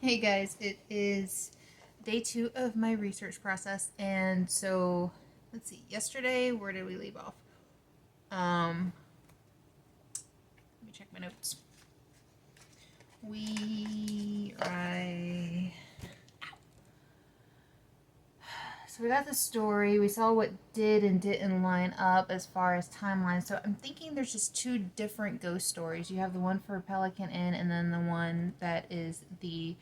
Hey guys, it is day 2 of my research process, and so let's see. Yesterday, where did we leave off? Let me check my notes. So we got the story. We saw what did and didn't line up as far as timelines. So I'm thinking there's just two different ghost stories. You have the one for Pelican Inn, and then the one that is the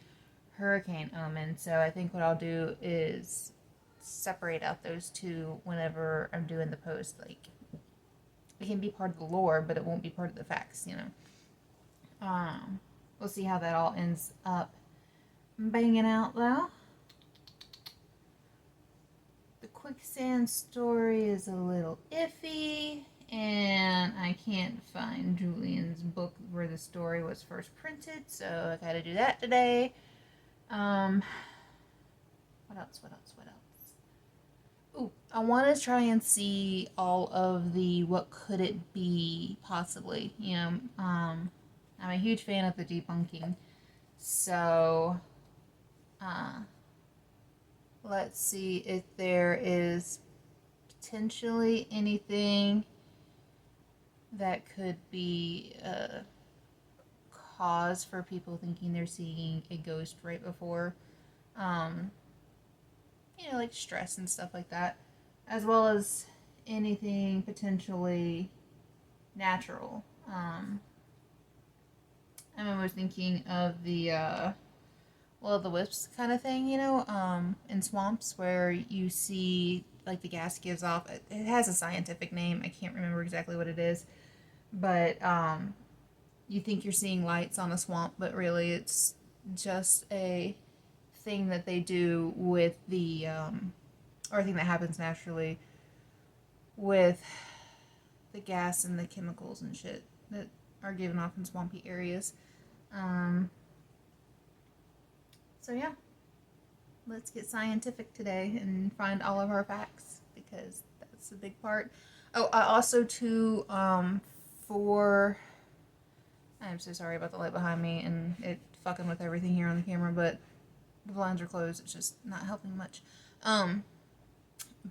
Hurricane Omen. So I think what I'll do is separate out those two whenever I'm doing the post. Like, it can be part of the lore, but it won't be part of the facts. We'll see how that all ends up banging out though. The quicksand story is a little iffy, and I can't find Julian's book where the story was first printed, so I gotta do that today. What else? Ooh, I want to try and see all of the what could it be possibly. I'm a huge fan of the debunking, so uh, let's see if there is potentially anything that could be a cause for people thinking they're seeing a ghost right before. Um, like stress and stuff like that, as well as anything potentially natural. I'm almost thinking of the the wisps kind of thing, in swamps where you see like the gas gives off. It has a scientific name. I can't remember exactly what it is, but you think you're seeing lights on a swamp, but really it's just a thing that they do with or a thing that happens naturally with the gas and the chemicals and shit that are given off in swampy areas. Um, so yeah, let's get scientific today and find all of our facts because that's a big part. Oh, I also too for I'm so sorry about the light behind me and it fucking with everything here on the camera, but the blinds are closed. It's just not helping much.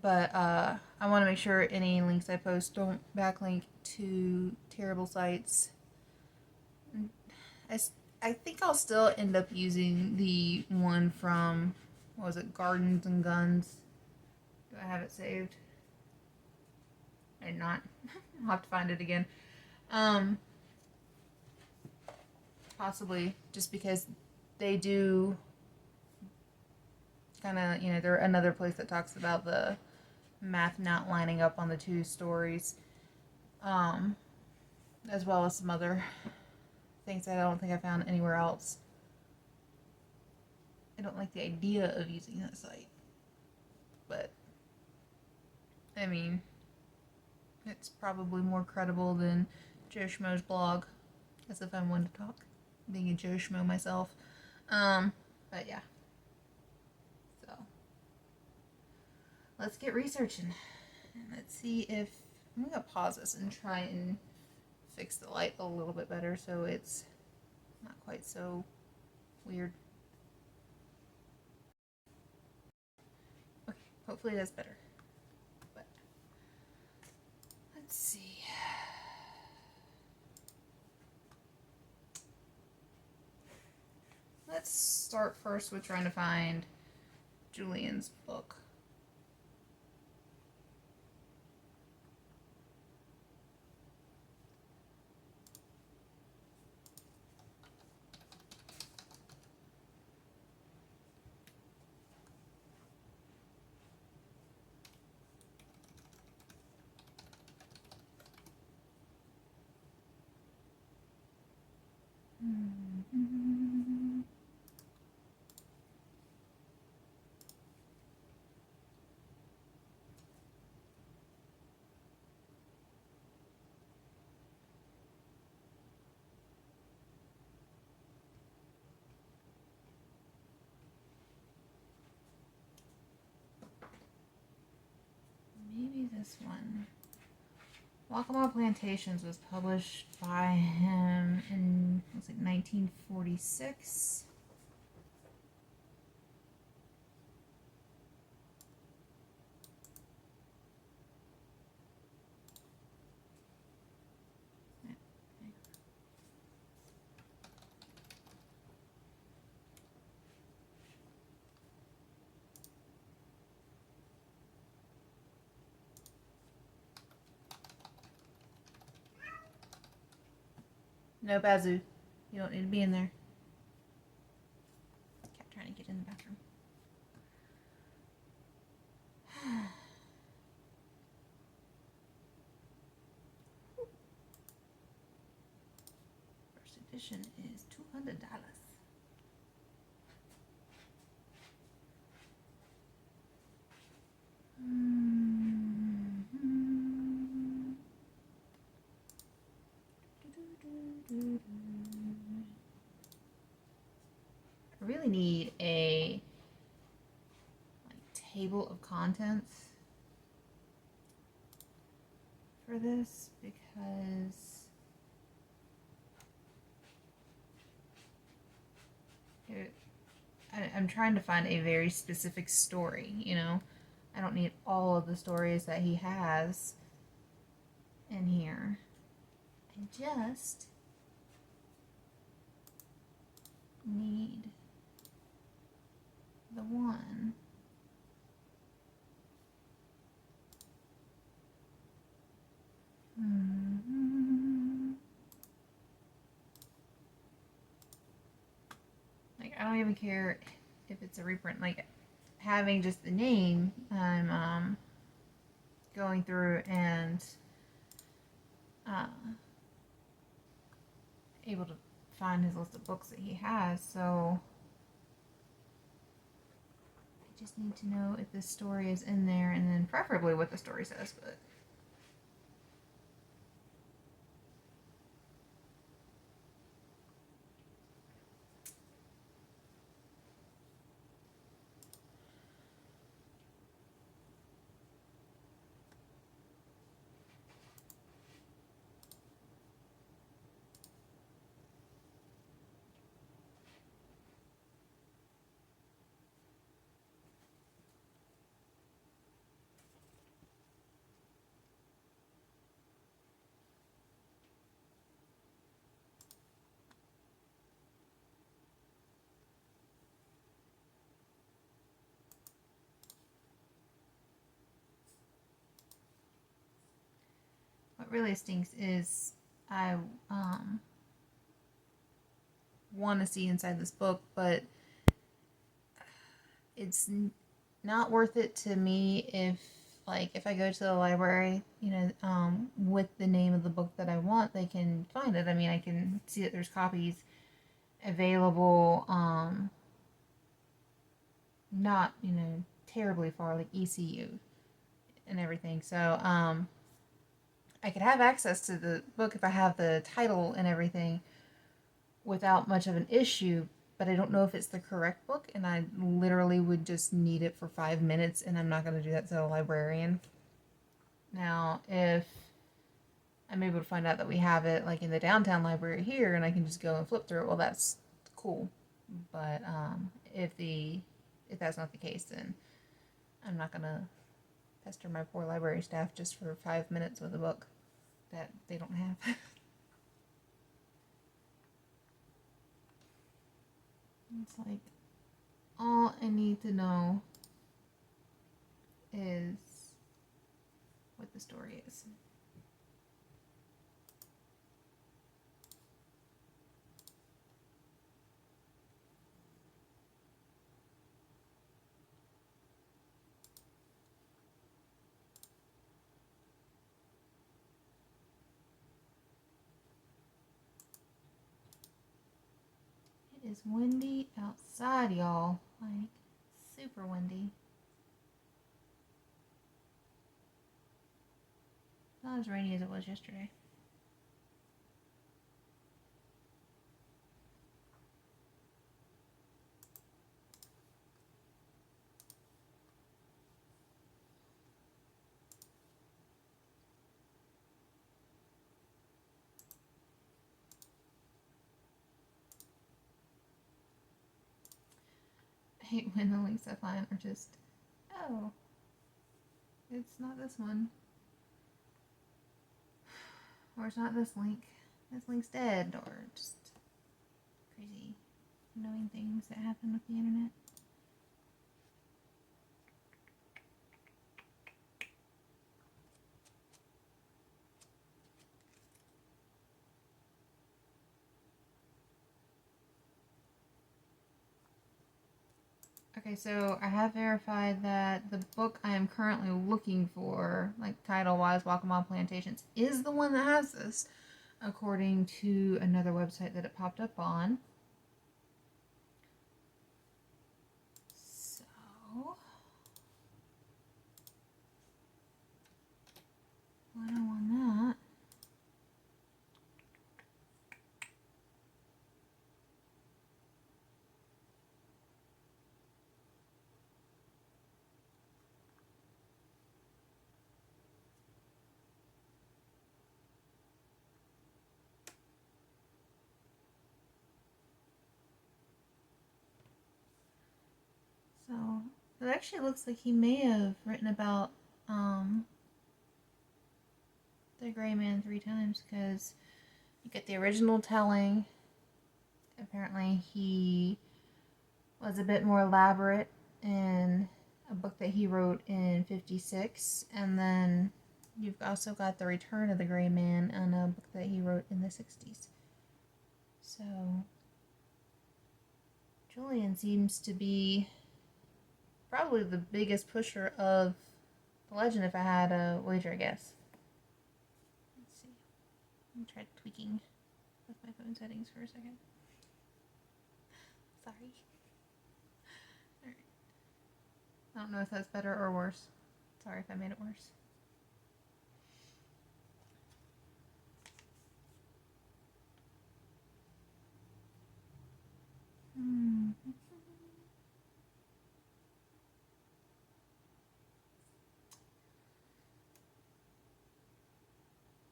But I want to make sure any links I post don't backlink to terrible sites. I, I think I'll still end up using the one from, what was it, Gardens and Guns. Do I have it saved? I did not. I'll have to find it again. Possibly just because they do kind of, they're another place that talks about the math not lining up on the two stories, as well as some other things that I don't think I found anywhere else. I don't like the idea of using that site, but I mean, it's probably more credible than Joe Schmo's blog, as if I'm one to talk, being a Joe Schmo myself. But yeah, so let's get researching. And let's see if I'm gonna pause this and try and fix the light a little bit better so it's not quite so weird. Okay, hopefully that's better. But let's see. Let's start first with trying to find Julian's book. Maybe this one. Walkable Plantations was published by him in, was it 1946? No, Bazoo. You don't need to be in there. Cat trying to get in the bathroom. First edition is $200. I really need a table of contents for this because I'm trying to find a very specific story, you know? I don't need all of the stories that he has in here. I just need the one. Like, I don't even care if it's a reprint. Like, having just the name, I'm going through and able to find his list of books that he has. So I just need to know if this story is in there, and then preferably what the story says. But what really stinks is I want to see inside this book, but it's not worth it to me if I go to the library, you know, with the name of the book that I want, they can find it. I mean, I can see that there's copies available, not, you know, terribly far, like ECU and everything. So, I could have access to the book if I have the title and everything without much of an issue, but I don't know if it's the correct book, and I literally would just need it for 5 minutes, and I'm not going to do that to a librarian. Now, if I'm able to find out that we have it like in the downtown library here, and I can just go and flip through it, well, that's cool. But if that's not the case, then I'm not going to pester my poor library staff just for 5 minutes with a book that they don't have. It's like, all I need to know is what the story is. It is windy outside, y'all. Like, super windy. Not as rainy as it was yesterday. I hate when the links I find are just, oh, it's not this one. Or it's not this link. This link's dead. Or just crazy, annoying things that happen with the internet. Okay, so I have verified that the book I am currently looking for, like title-wise, Walking Wild Plantations, is the one that has this, according to another website that it popped up on. So, when I want that. So, it actually looks like he may have written about the Gray Man 3 times, because you get the original telling. Apparently, he was a bit more elaborate in a book that he wrote in 56, and then you've also got The Return of the Gray Man in a book that he wrote in the 60s. So, Julian seems to be probably the biggest pusher of the legend, if I had a wager, I guess. Let's see. Let me try tweaking with my phone settings for a second. Sorry. Alright. I don't know if that's better or worse. Sorry if I made it worse.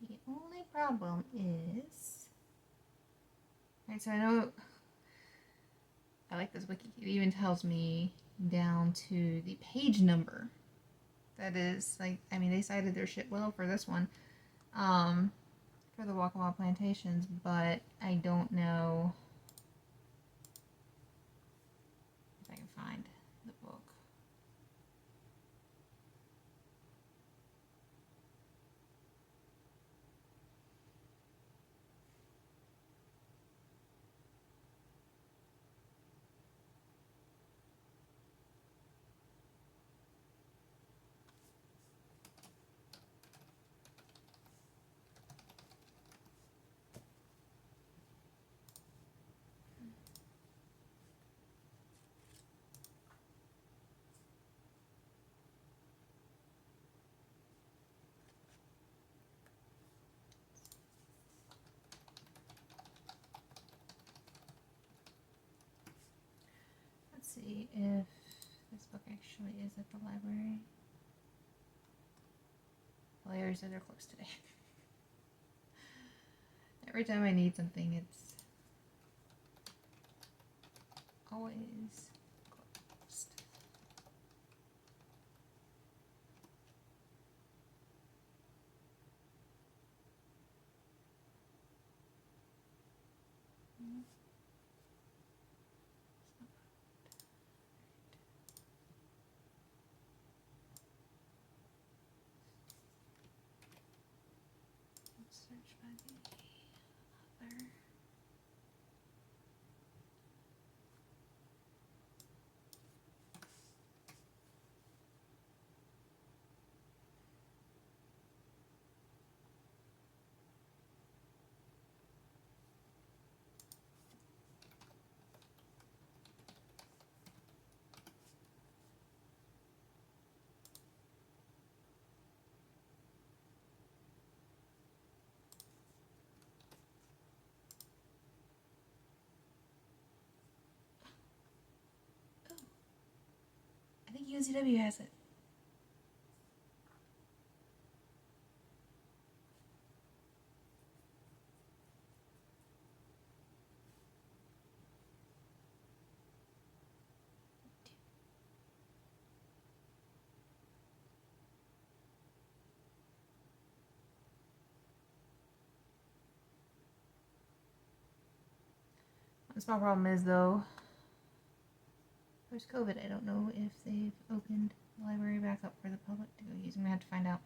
The only problem is... Alright, so I know... I like this wiki. It even tells me down to the page number. That is, like, I mean, they cited their shit well for this one. For the Walking Wild Plantations, but I don't know if I can find the book. Let's see if this book actually is at the library. The libraries are closed today. Every time I need something, it's always closed. Let's search by the author. I think UNCW has it. The small problem is, though, post COVID, I don't know if they've opened the library back up for the public to go use. I'm gonna have to find out.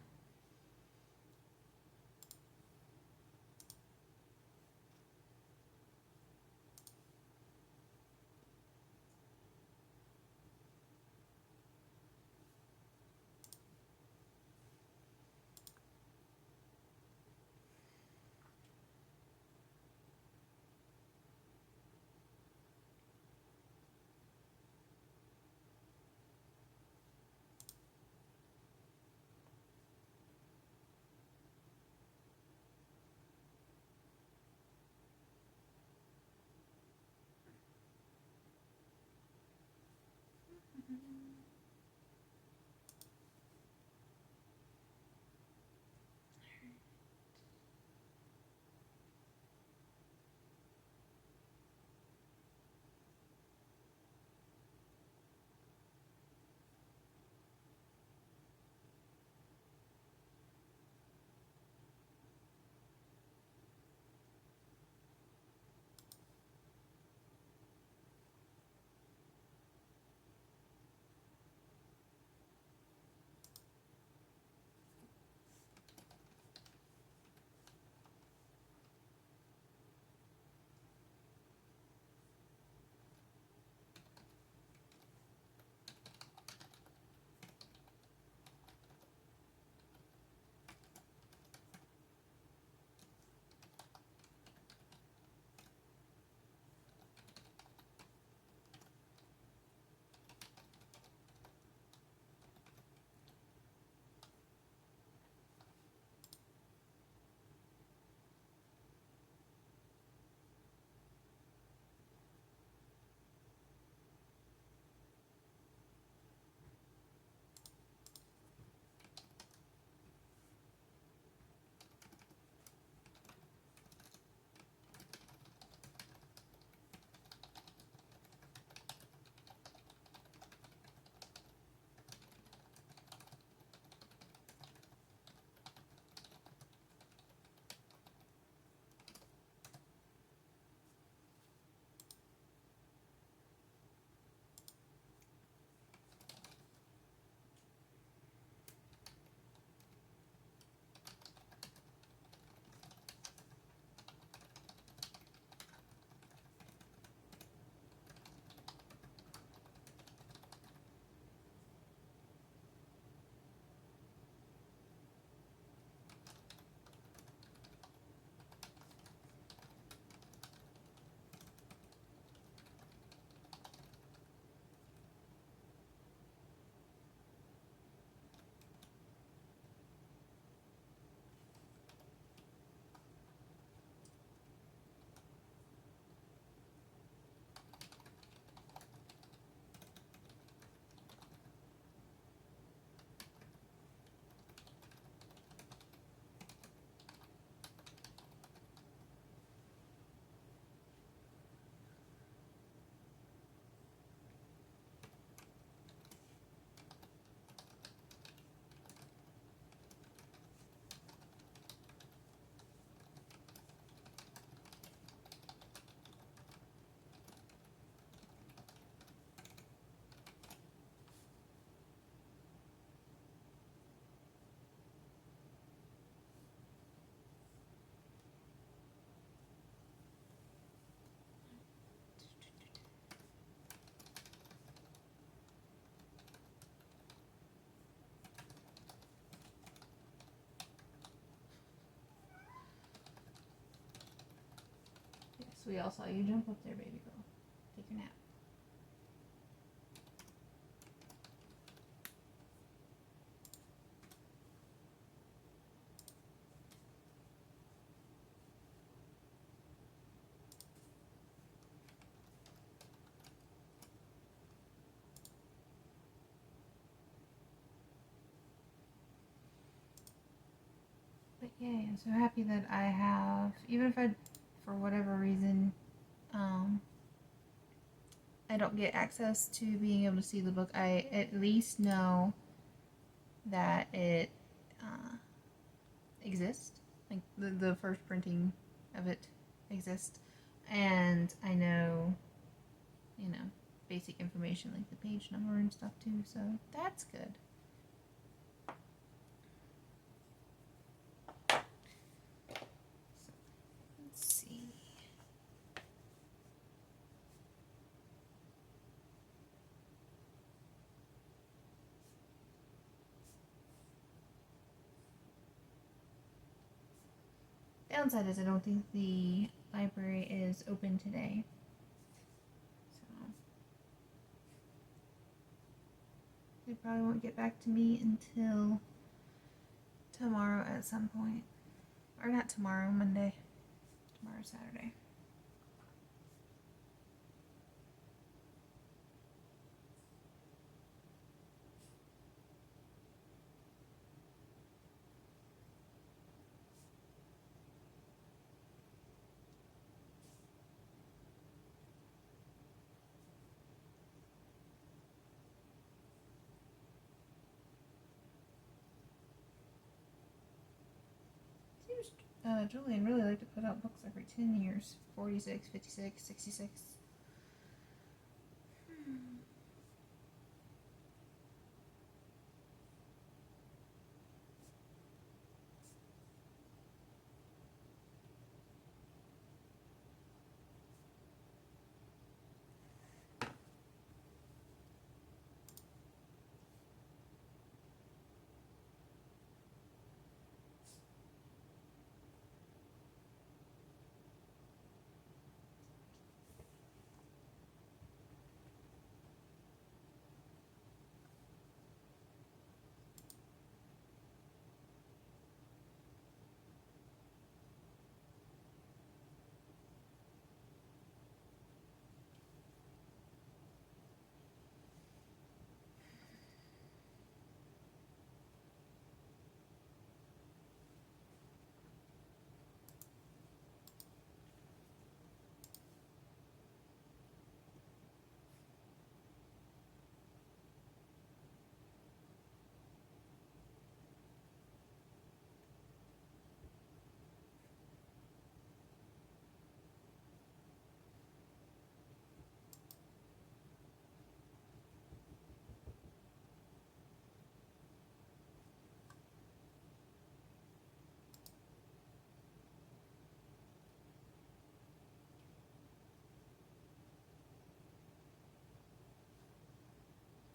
Yes, we all saw you jump up there, baby girl. Take your nap. But yay, I'm so happy that I have, even if I, for whatever reason, I don't get access to being able to see the book, I at least know that it exists. Like the first printing of it exists. And I know, basic information like the page number and stuff too, so that's good. Let's see. Downside is I don't think the library is open today. So they probably won't get back to me until tomorrow at some point. Or not tomorrow, Monday. Tomorrow, Saturday. Julian really liked to put out books every 10 years. 46, 56, 66.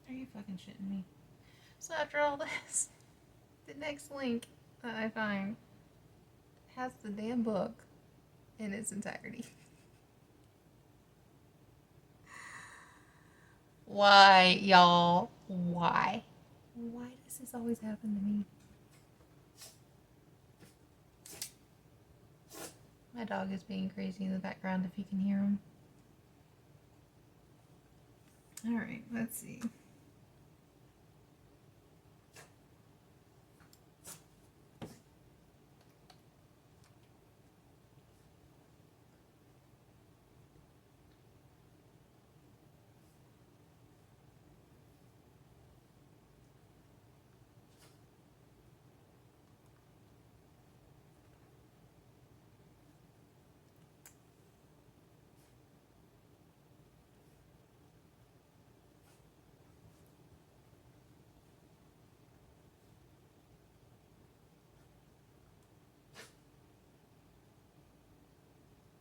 Are you fucking shitting me? So after all this, the next link that I find has the damn book in its entirety. Why, y'all? Why? Why does this always happen to me? My dog is being crazy in the background if you can hear him. Alright, let's see.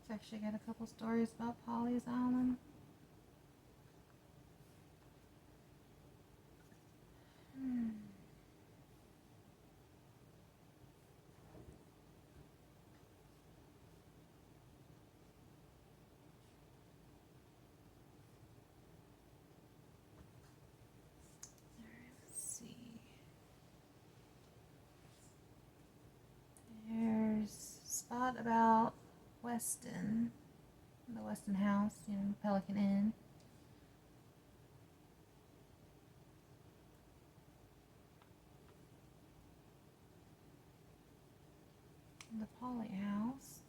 It's actually got a couple stories about Pawleys Island. Let's see. There's a spot about Weston, the Weston House, you know, Pelican Inn. The Pawley House.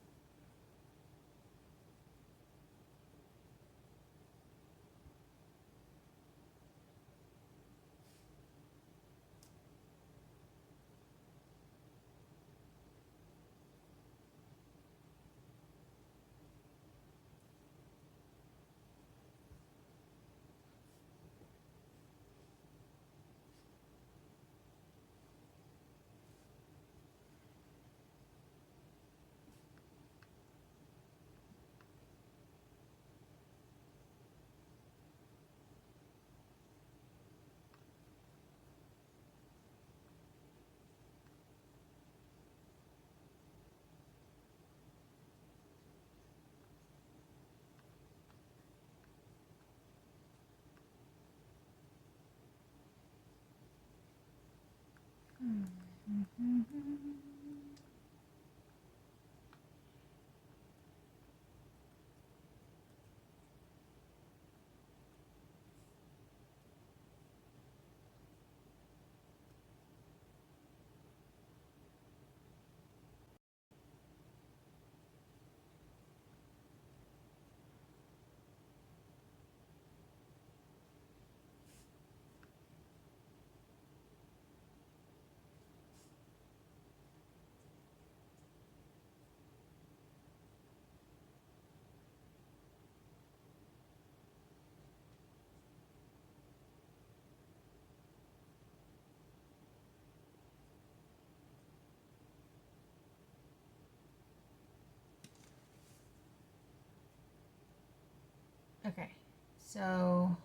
Okay, so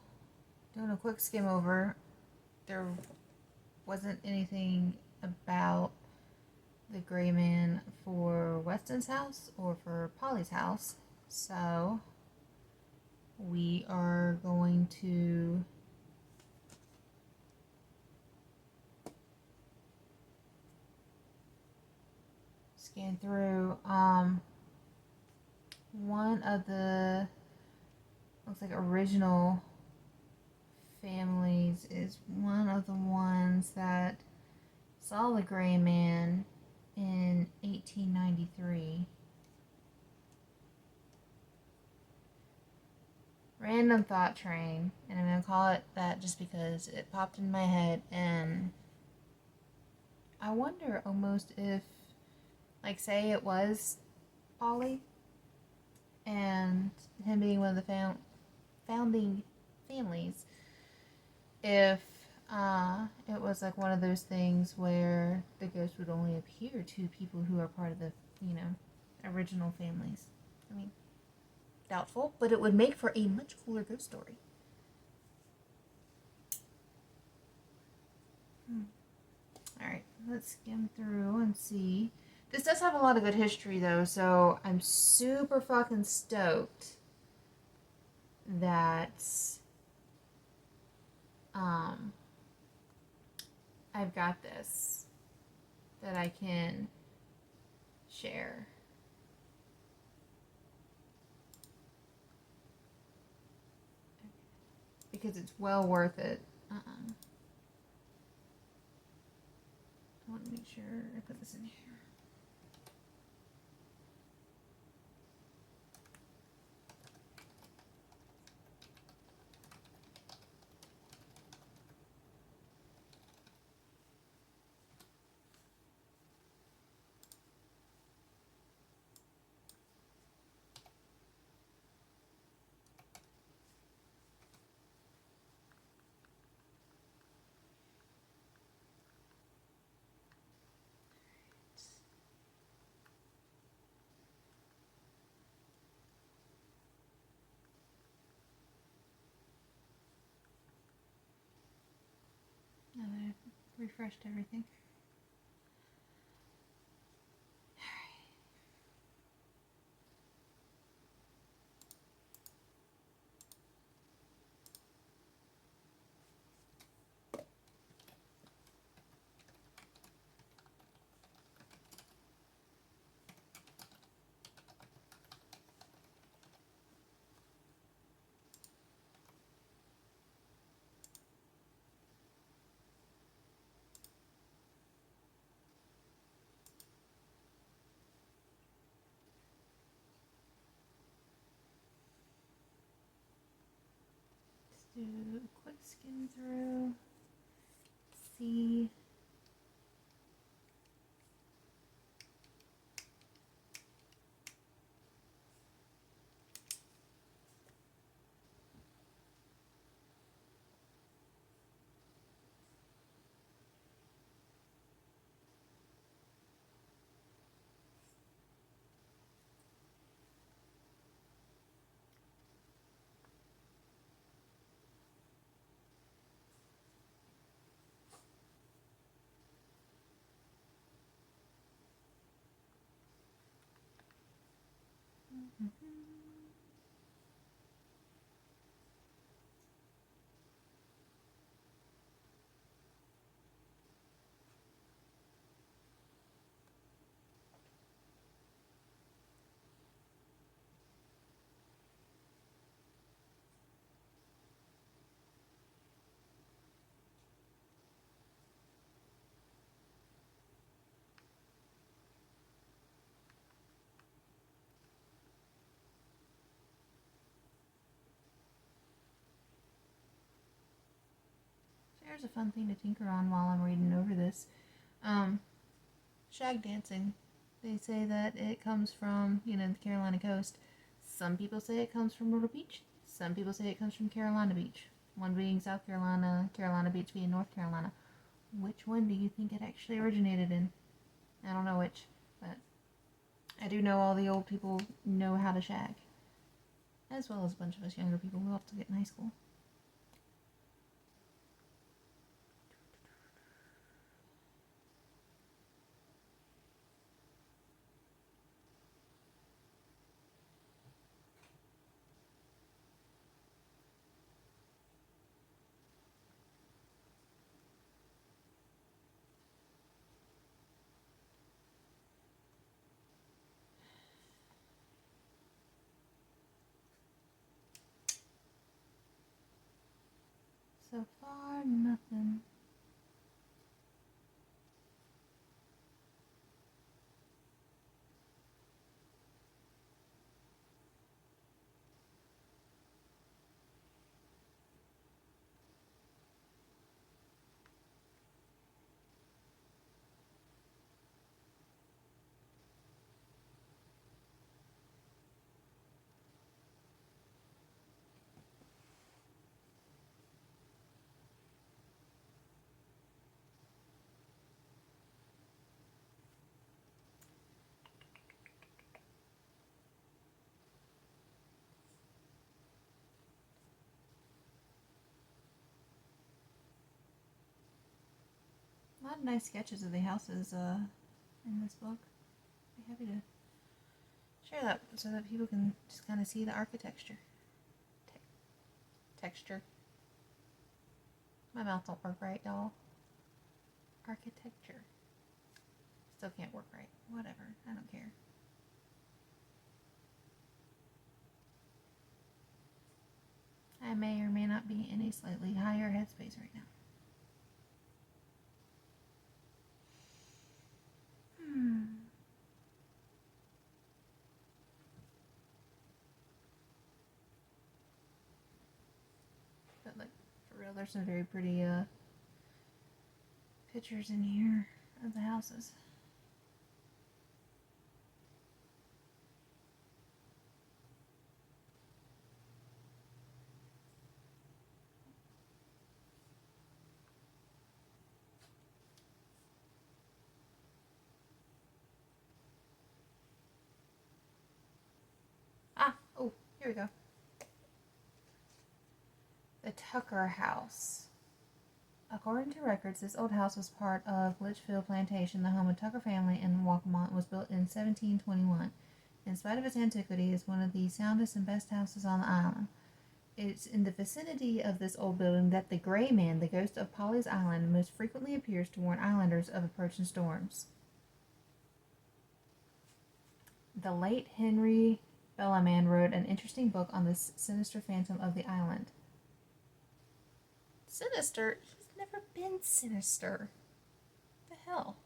doing a quick skim over, there wasn't anything about the gray man for Weston's house or for Polly's house, so we are going to scan through. One of the looks like original families is one of the ones that saw the gray man in 1893. Random thought train, and I'm gonna call it that just because it popped in my head, and I wonder almost if, like, say it was Pawley and him being one of the founding families, if it was like one of those things where the ghost would only appear to people who are part of the, original families. I mean, doubtful, but it would make for a much cooler ghost story. Alright, let's skim through and see. This does have a lot of good history, though, so I'm super fucking stoked that I've got this that I can share. Because it's well worth it. I want to make sure I put this in here. Now that I've refreshed everything. Let's do a quick skim through. See. So here's a fun thing to tinker on while I'm reading over this. Shag dancing. They say that it comes from, the Carolina coast. Some people say it comes from Myrtle Beach. Some people say it comes from Carolina Beach. One being South Carolina, Carolina Beach being North Carolina. Which one do you think it actually originated in? I don't know which, but I do know all the old people know how to shag. as well as a bunch of us younger people who have to get in high school. So far, nothing. A lot of nice sketches of the houses in this book. I'd be happy to share that so that people can just kind of see the architecture. Texture. My mouth don't work right, y'all. Architecture. Still can't work right. Whatever. I don't care. I may or may not be in a slightly higher headspace right now. But like, for real, there's some very pretty pictures in here of the houses. Oh, here we go. The Tucker House. According to records, this old house was part of Litchfield Plantation, the home of Tucker family in Waccamaw. Was built in 1721. In spite of its antiquity, it is one of the soundest and best houses on the island. It's in the vicinity of this old building that the Gray Man, the ghost of Pawleys Island, most frequently appears to warn islanders of approaching storms. The late Henry Bellaman wrote an interesting book on this sinister phantom of the island. Sinister? He's never been sinister. What the hell?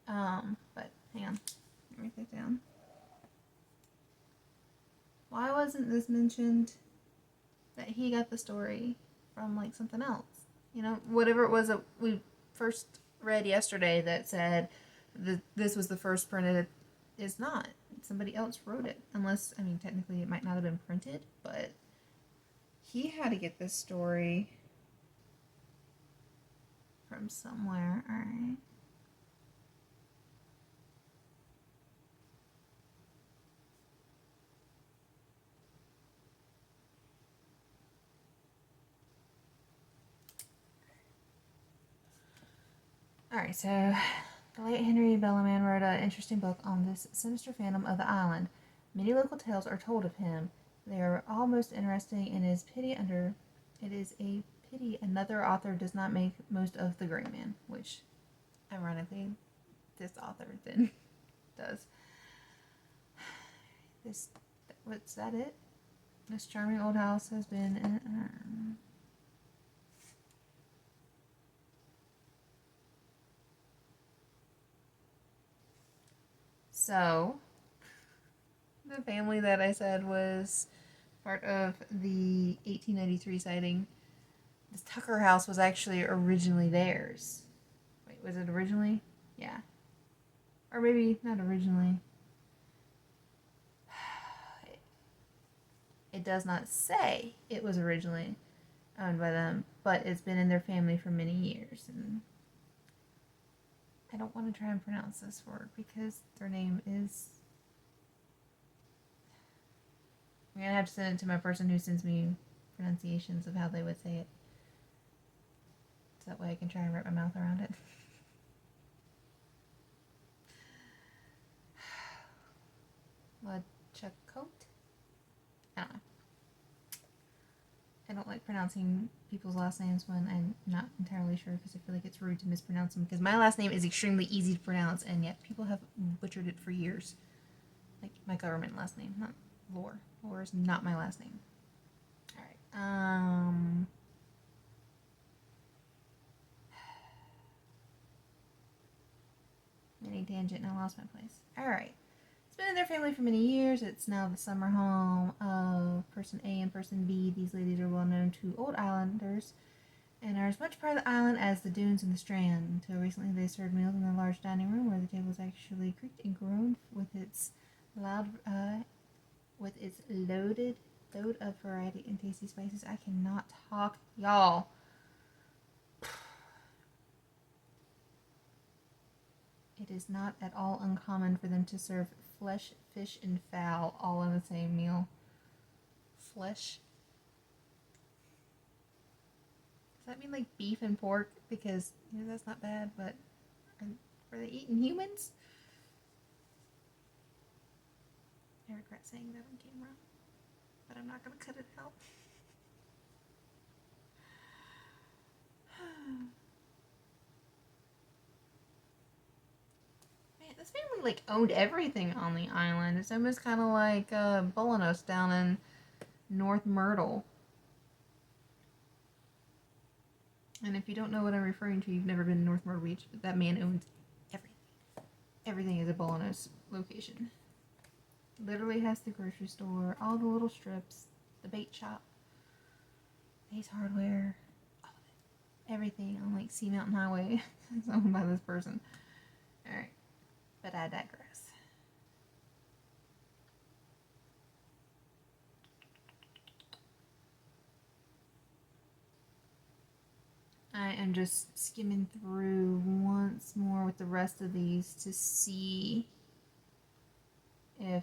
Alright. But hang on. Let me write that down. Why wasn't this mentioned that he got the story from like something else? You know, whatever it was that we first read yesterday that said that this was the first printed, is not. Somebody else wrote it. Unless, I mean, technically it might not have been printed, but he had to get this story from somewhere. Alright. Alright, so the late Henry Bellaman wrote an interesting book on this sinister phantom of the island. Many local tales are told of him. They are all most interesting, and it is a pity another author does not make most of the Gray Man, which, ironically, this author then does. What's that it? This charming old house has been So, the family that I said was part of the 1893 sighting, this Tucker house was actually originally theirs. Wait, was it originally? Yeah. Or maybe not originally. It does not say it was originally owned by them, but it's been in their family for many years. And I don't want to try and pronounce this word because their name is I'm gonna have to send it to my person who sends me pronunciations of how they would say it. So that way I can try and wrap my mouth around it. Lachakot? I don't know. I don't like pronouncing people's last names when I'm not entirely sure because I feel like it's rude to mispronounce them. Because my last name is extremely easy to pronounce, and yet people have butchered it for years. Like my government last name, not Lore. Lore is not my last name. Alright, mini tangent and I lost my place. Alright. It's been in their family for many years. It's now the summer home of Person A and Person B. These ladies are well known to old islanders and are as much part of the island as the dunes and the strand. Until recently, they served meals in the large dining room where the tables actually creaked and groaned with its load of variety and tasty spices. I cannot talk, y'all. It is not at all uncommon for them to serve flesh, fish, and fowl all in the same meal. Flesh? Does that mean like beef and pork? Because, you know, that's not bad, but are they eating humans? I regret saying that on camera, but I'm not going to cut it out. Man, this family like owned everything on the island. It's almost kind of like Bolanos down in North Myrtle. And if you don't know what I'm referring to, you've never been to North Myrtle Beach. But that man owns everything. Everything is a Bolanos location. Literally has the grocery store, all the little strips, the bait shop, Ace Hardware, all of it. Everything on like Sea Mountain Highway is owned by this person. Alright, but I digress. I am just skimming through once more with the rest of these to see if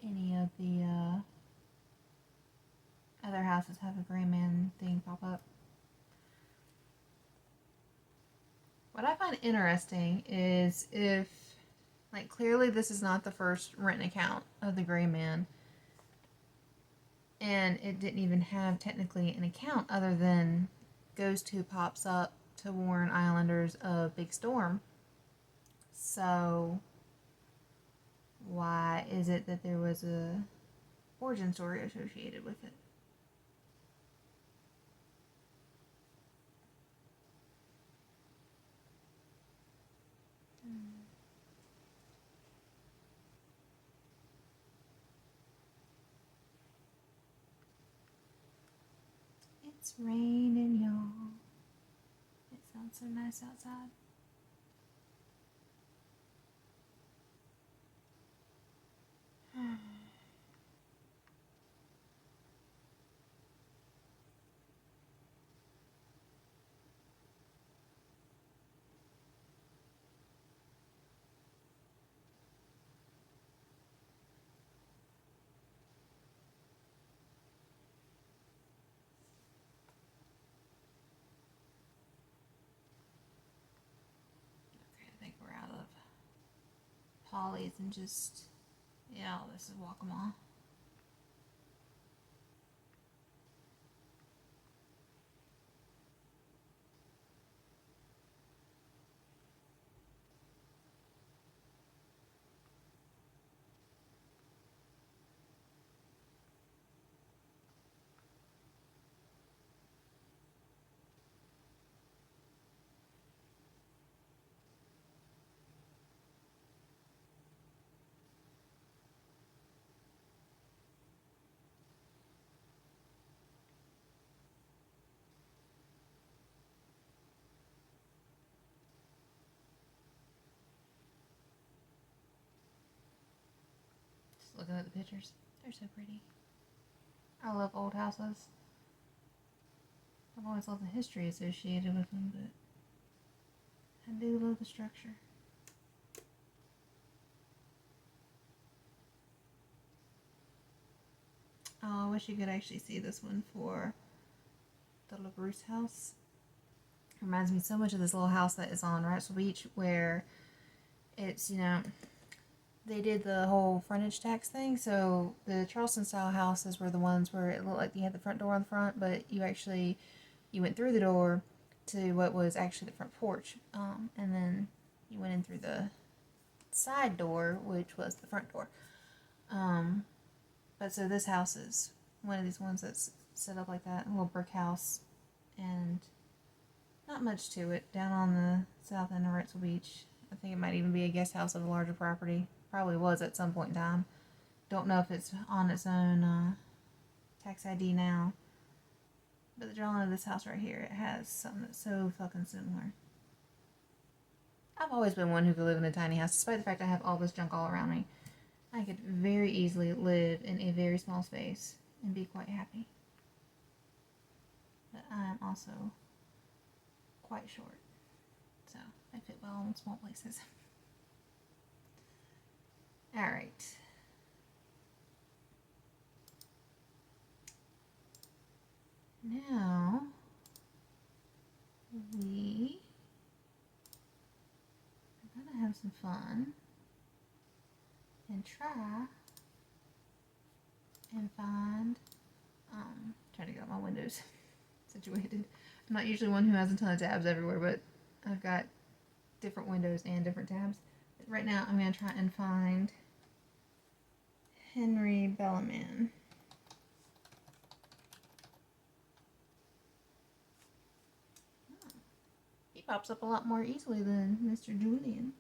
any of the other houses have a Gray Man thing pop up. What I find interesting is if, like, clearly this is not the first written account of the Gray Man, and it didn't even have technically an account other than Ghost who pops up to warn islanders of big storm. So why is it that there was a origin story associated with it? It's raining, y'all. It sounds so nice outside. Okay, I think we're out of Pawleys and just, yeah, this is Waccamaw. Just looking at the pictures. They're so pretty. I love old houses. I've always loved the history associated with them, but I do love the structure. Oh, I wish you could actually see this one for the LaBruce house. It reminds me so much of this little house that is on Wrightsville Beach, where it's, you know, they did the whole frontage tax thing. So the Charleston style houses were the ones where it looked like you had the front door on the front, but you went through the door to what was actually the front porch, and then you went in through the side door, which was the front door. But so this house is one of these ones that's set up like that, a little brick house, and not much to it. Down on the south end of Wrightsville Beach. I think it might even be a guest house of a larger property. Probably was at some point in time. Don't know if it's on its own tax ID now. But the drawing of this house right here, it has something that's so fucking similar. I've always been one who could live in a tiny house, despite the fact I have all this junk all around me. I could very easily live in a very small space and be quite happy. But I'm also quite short, so I fit well in small places. Alright. Now, we are gonna have some fun and try and find, trying to get my windows situated. I'm not usually one who has a ton of tabs everywhere, but I've got different windows and different tabs. But right now, I'm gonna try and find Henry Bellaman. He pops up a lot more easily than Mr. Julian.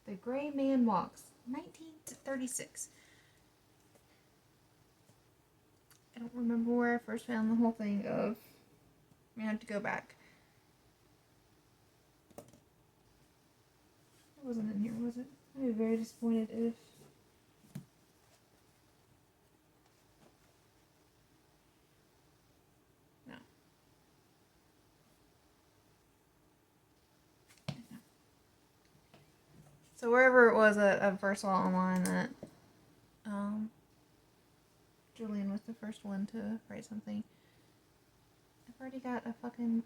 The Gray Man Walks, 1936. I don't remember where I first found the whole thing of. I have to go back. It wasn't in here, was it? I'd be very disappointed if. No. So wherever it was that I first saw online that Julian was the first one to write something, I've already got a fucking,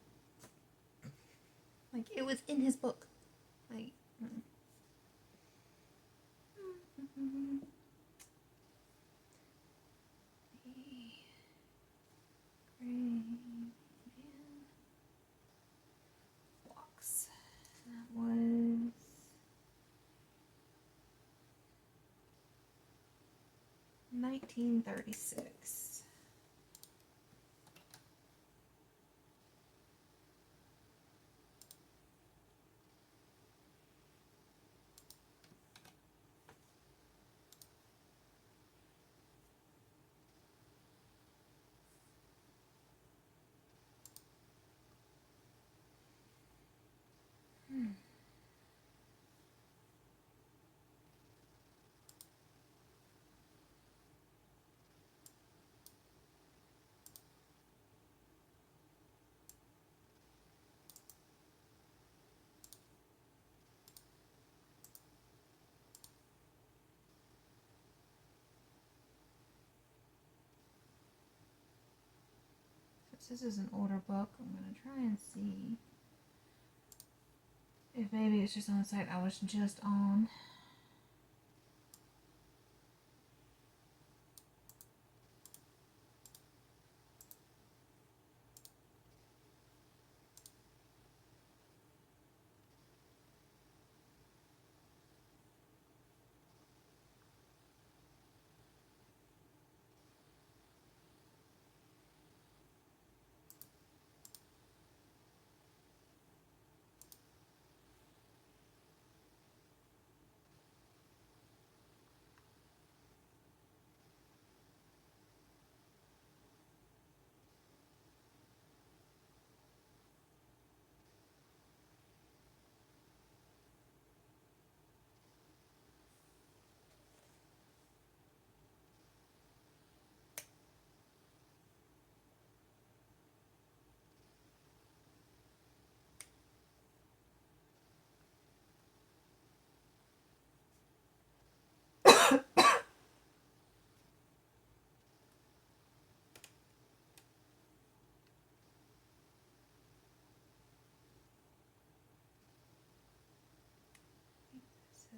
like, it was in his book. Like, Walks. That was 1936. This is an older book. I'm going to try and see if maybe it's just on the site I was just on.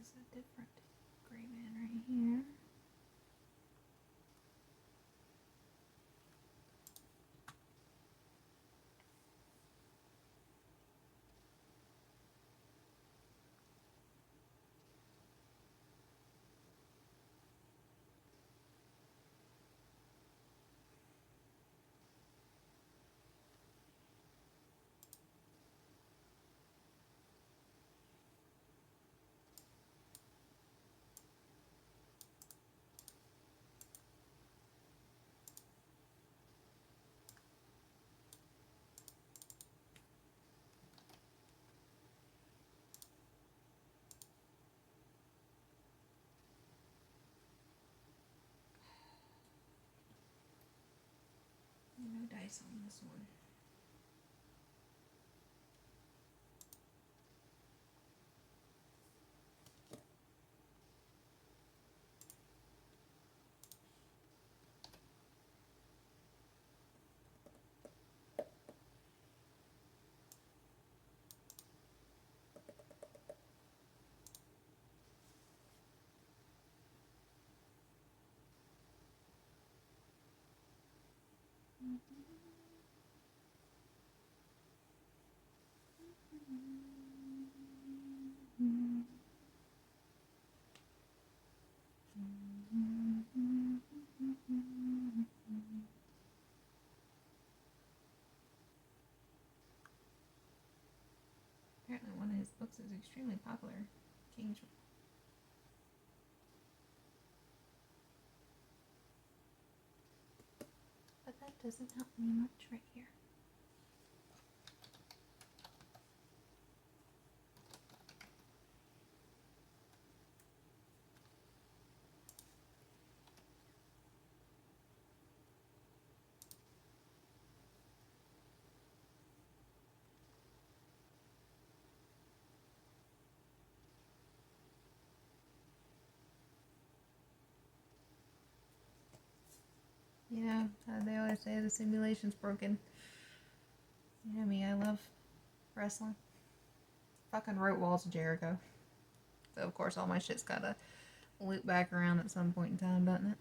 is a different gray man right here. No dice on this one. Apparently one of his books is extremely popular. King's. But that doesn't help me much right here. You know, they always say the simulation's broken. You know me, I love wrestling. Fucking wrote Walls of Jericho. So, of course, all my shit's gotta loop back around at some point in time, doesn't it?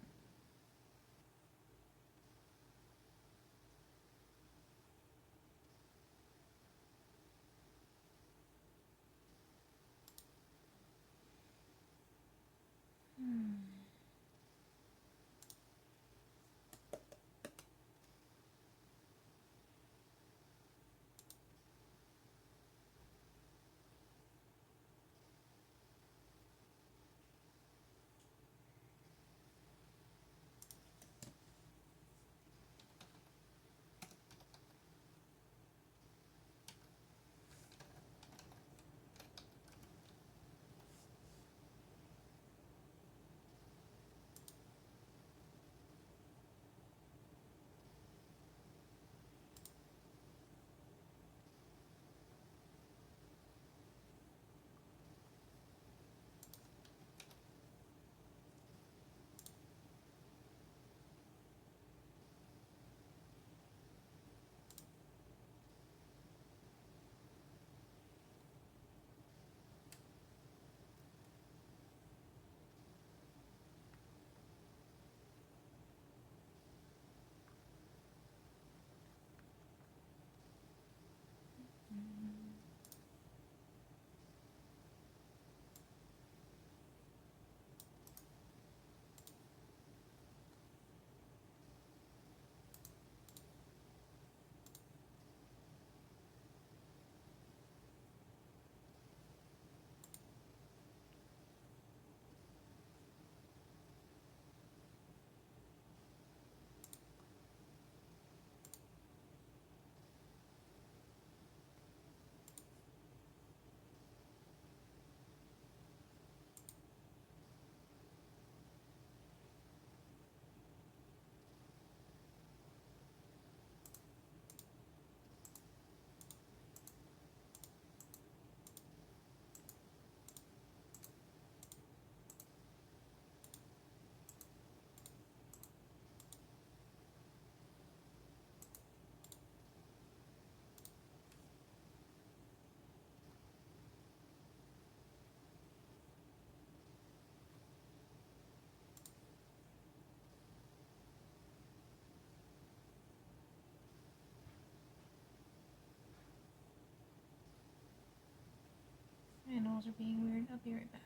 nails are being weird. I'll be right back.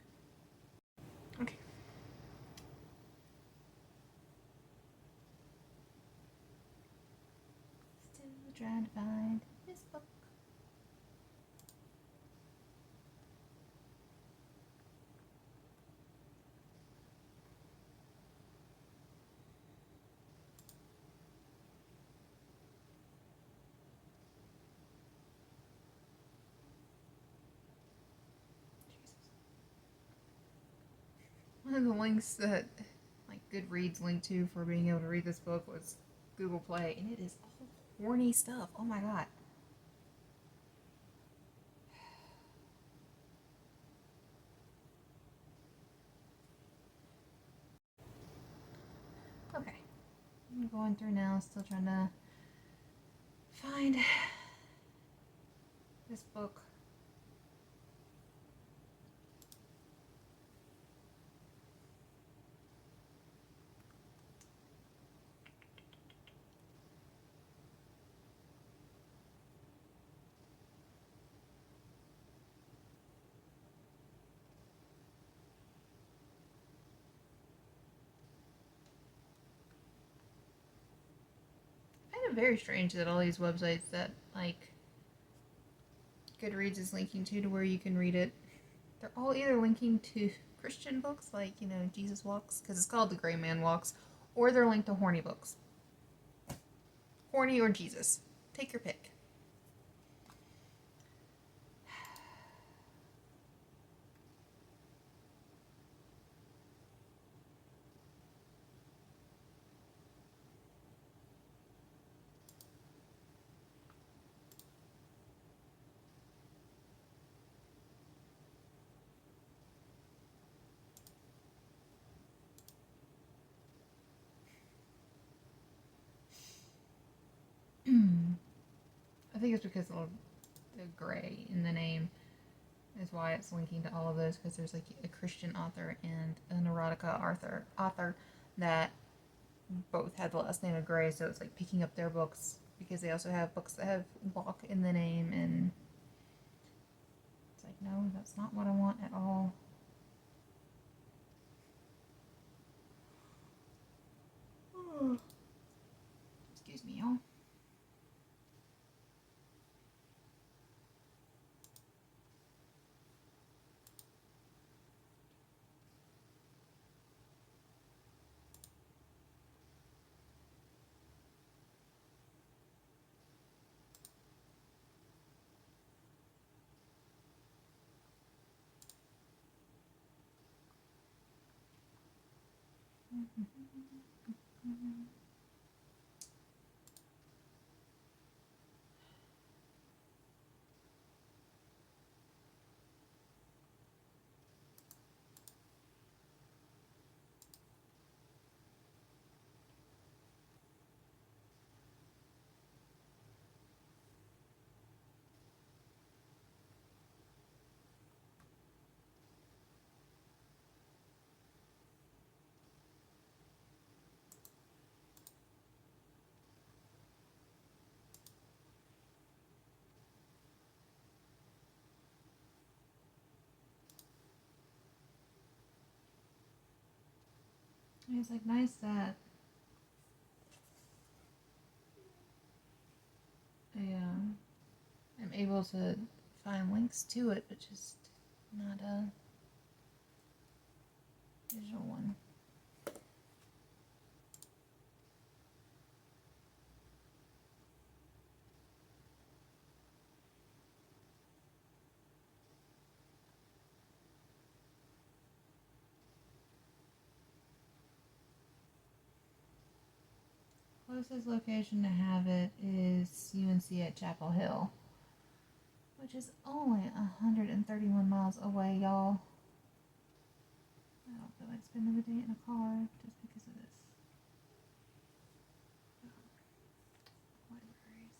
Okay. Still trying to find this book. One of the links that like Goodreads linked to for being able to read this book was Google Play, and it is all horny stuff. Oh my god. Okay. I'm going through now, still trying to find this book. I find it very strange that all these websites that like Goodreads is linking to where you can read it, they're all either linking to Christian books like, you know, Jesus Walks, because it's called The Gray Man Walks, or they're linked to horny books. Horny or Jesus. Take your pick. I think it's because of the gray in the name is why it's linking to all of those, because there's like a Christian author and an erotica author that both had the last name of Gray, so it's like picking up their books because they also have books that have walk in the name, and it's like, no, that's not what I want at all. Excuse me, y'all. It's like nice that I'm able to find links to it, but just not a visual one. Closest location to have it is UNC at Chapel Hill, which is only 131 miles away, y'all. I don't feel like spending the day in a car just because of this. Libraries.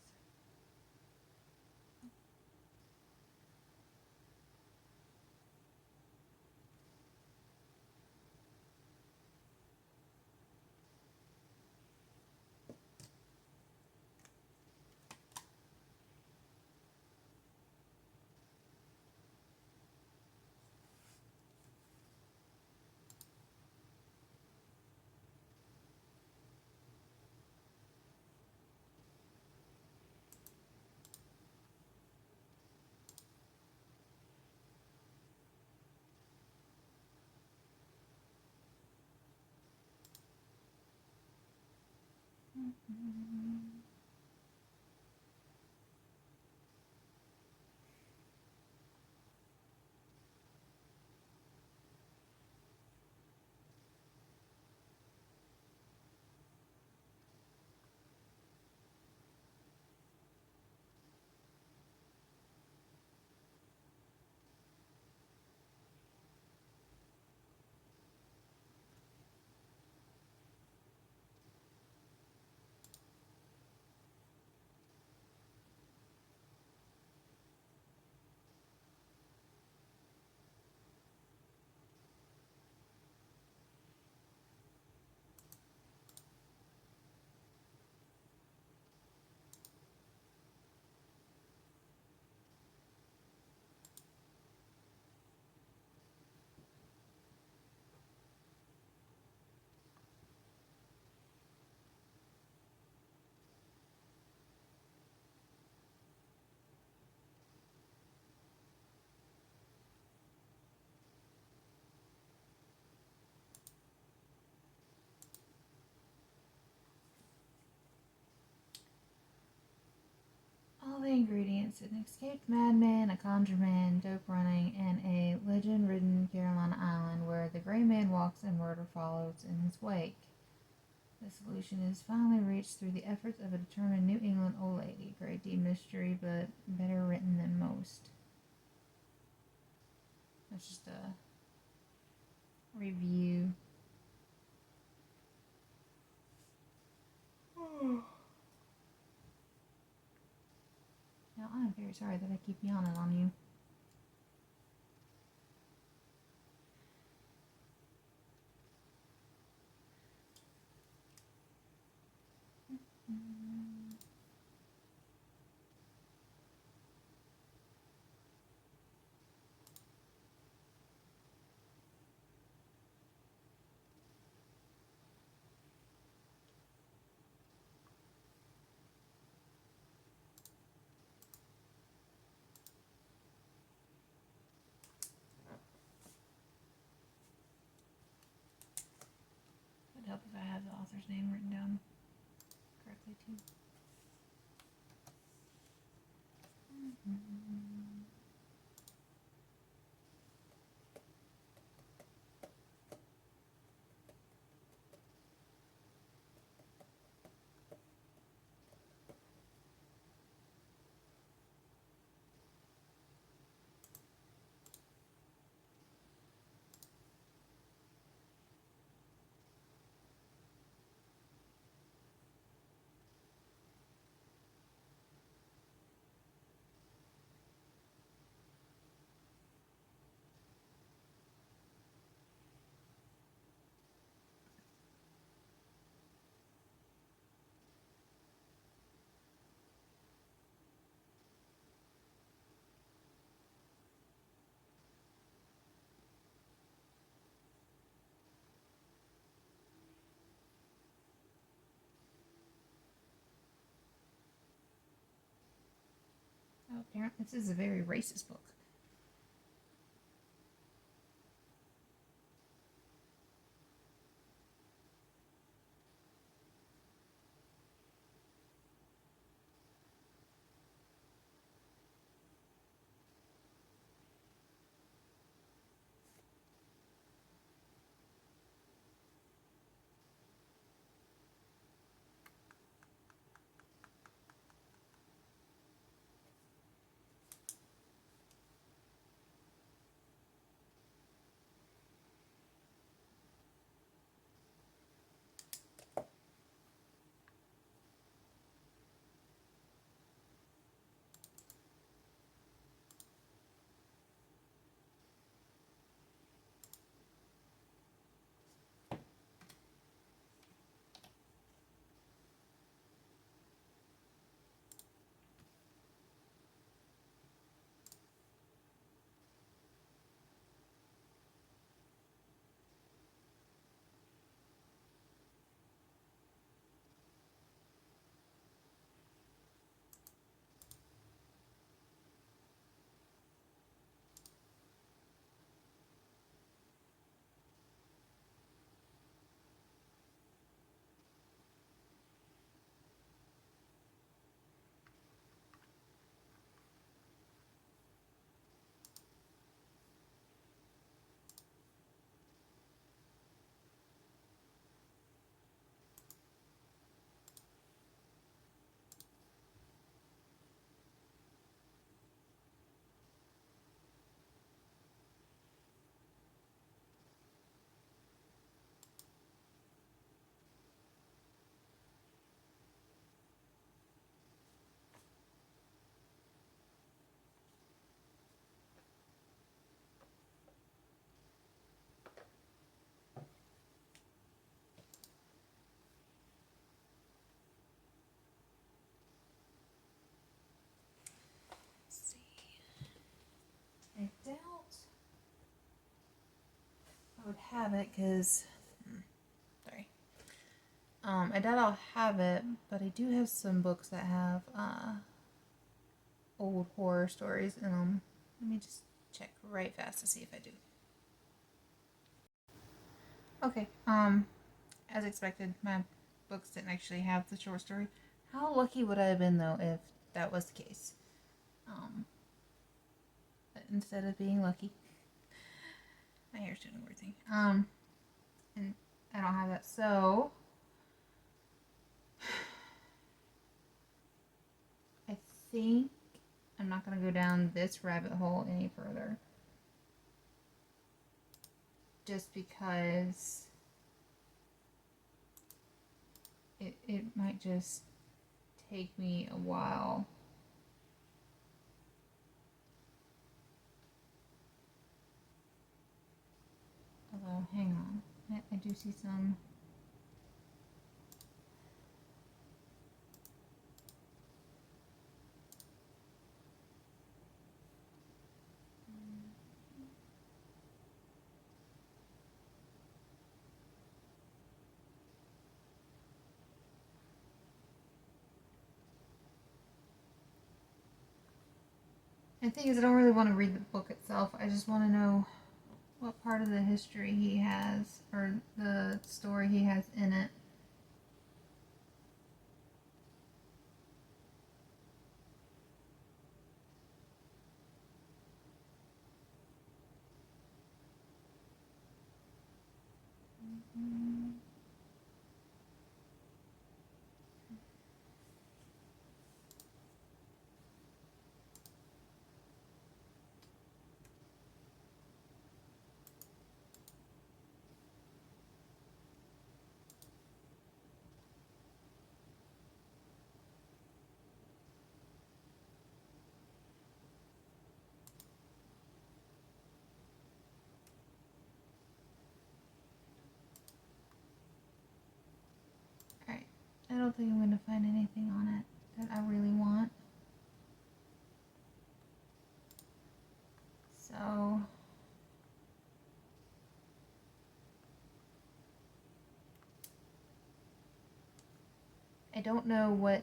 All the ingredients: an escaped madman, a conjureman, dope running, and a legend-ridden Carolina island where the gray man walks and murder follows in his wake. The solution is finally reached through the efforts of a determined New England old lady. Great deep mystery, but better written than most. That's just a review. Now, I'm very sorry that I keep yawning on you. It would help if I have the author's name written down correctly, too. Oh, apparently this is a very racist book. have it because, sorry. I doubt I'll have it, but I do have some books that have old horror stories in them. Let me just check right fast to see if I do. Okay, as expected, my books didn't actually have the short story. How lucky would I have been, though, if that was the case? But instead of being lucky, my hair's doing a weird thing. And I don't have that, so I think I'm not going to go down this rabbit hole any further. Just because it might just take me a while. Although, hang on. I do see some. The thing is, I don't really want to read the book itself. I just want to know what part of the history he has, or the story he has in it. Alright, I don't think I'm going to find anything on it that I really want. So I don't know what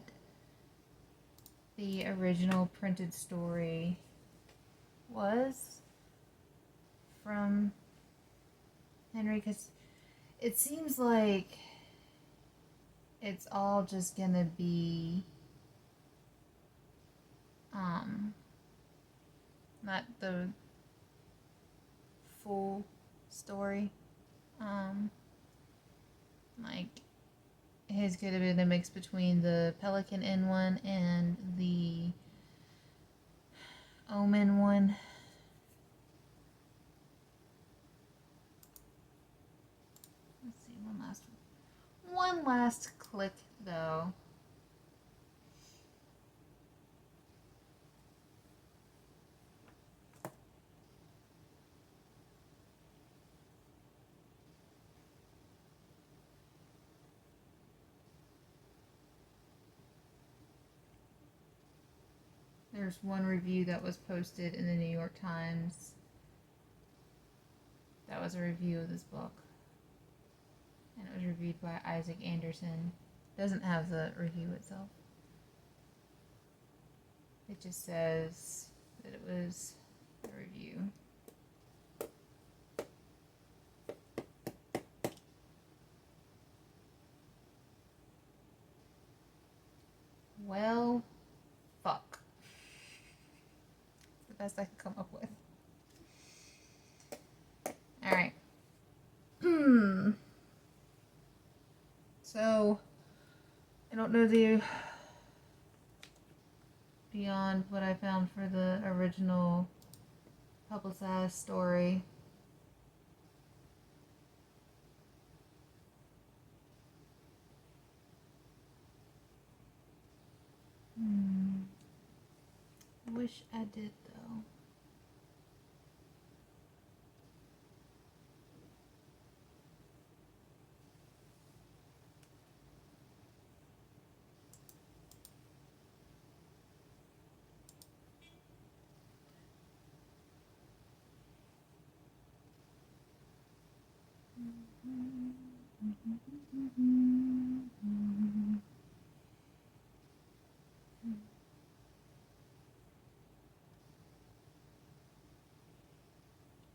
the original printed story was from Henry, because it seems like it's all just gonna be not the full story. Like his could have been a mix between the Pelican Inn one and the Omen one. Let's see, one last click though. There's one review that was posted in the New York Times. That was a review of this book. And it was reviewed by Isaac Anderson. It doesn't have the review itself. It just says that it was a review. Well, fuck. It's the best I could come up with. Alright. So, I don't know beyond what I found for the original publicized story. I wish I did though.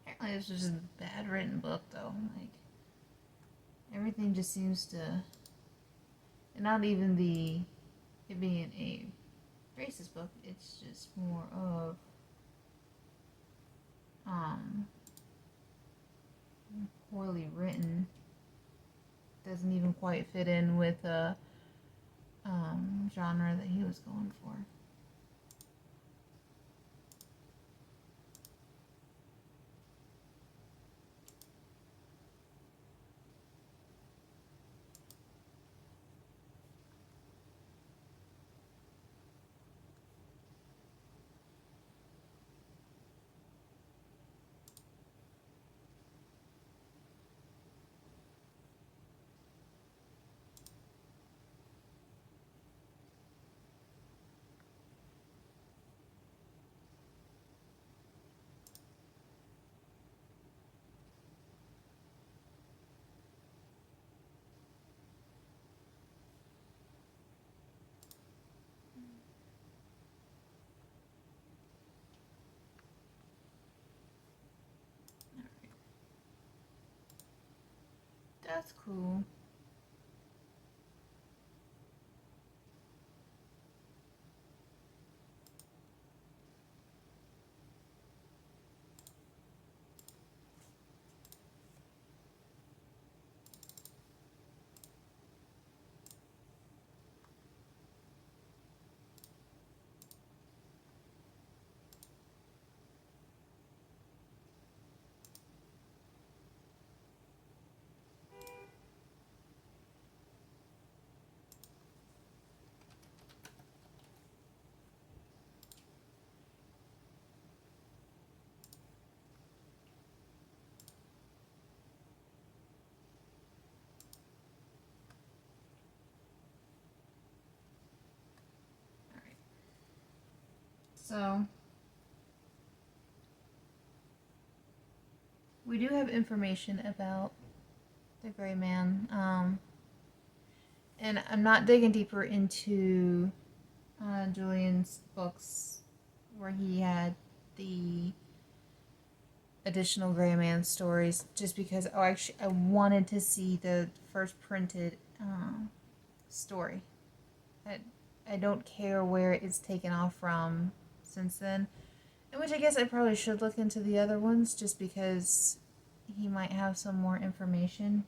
Apparently this was just a bad written book though. Like everything just seems to, and not even it being a racist book, it's just more of poorly written. Doesn't even quite fit in with the genre that he was going for. That's cool. Alright. So we do have information about the Gray Man. And I'm not digging deeper into Julian's books where he had the additional Gray Man stories, just because actually I wanted to see the first printed story. I don't care where it's taken off from since then, in which I guess I probably should look into the other ones just because he might have some more information.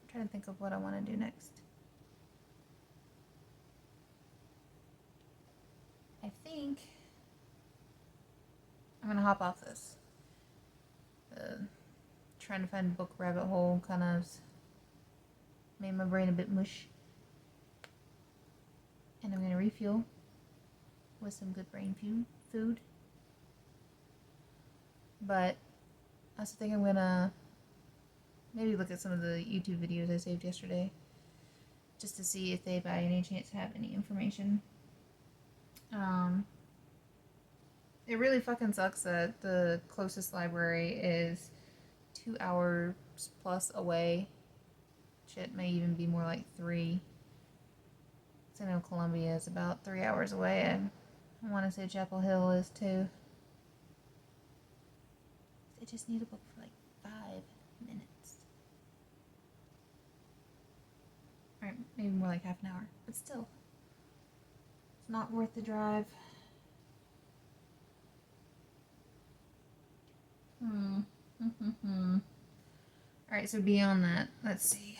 I'm trying to think of what I want to do next. I think I'm gonna hop off this. Trying to find a book rabbit hole kind of made my brain a bit mush. And I'm gonna refuel with some good brain food. But I also think I'm gonna maybe look at some of the YouTube videos I saved yesterday, just to see if they by any chance have any information. It really fucking sucks that the closest library is 2 hours plus away. Shit, may even be more like 3. I know Columbia is about 3 hours away. I want to say Chapel Hill is too. I just need a book for like 5 minutes. Or maybe more like half an hour. But still, it's not worth the drive. Alright, so beyond that, let's see.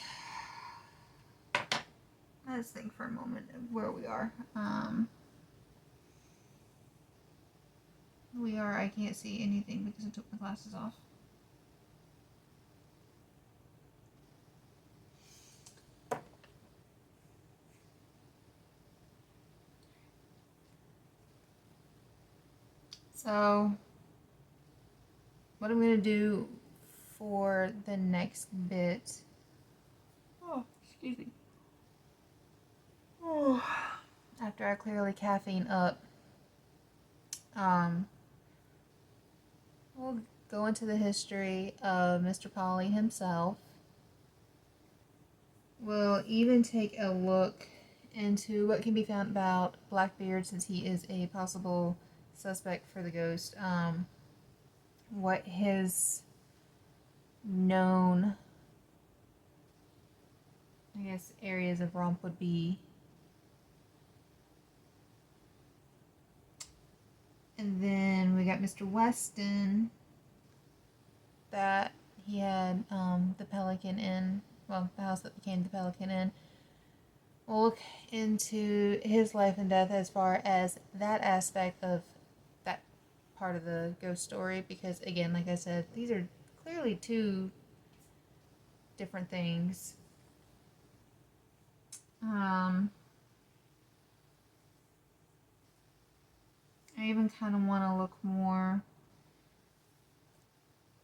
Let's think for a moment of where we are. I can't see anything because I took my glasses off. So, what I'm going to do for the next bit. Oh, excuse me. Oh, after I clearly caffeine up, Um, we'll go into the history of Mr. Pawley himself. We'll even take a look into what can be found about Blackbeard, since he is a possible suspect for the ghost. What his known, I guess, areas of romp would be. And then we got Mr. Weston, that he had the Pelican Inn, well, the house that became the Pelican Inn. We'll look into his life and death as far as that aspect of that part of the ghost story, because again, like I said, these are clearly two different things. I even kind of want to look more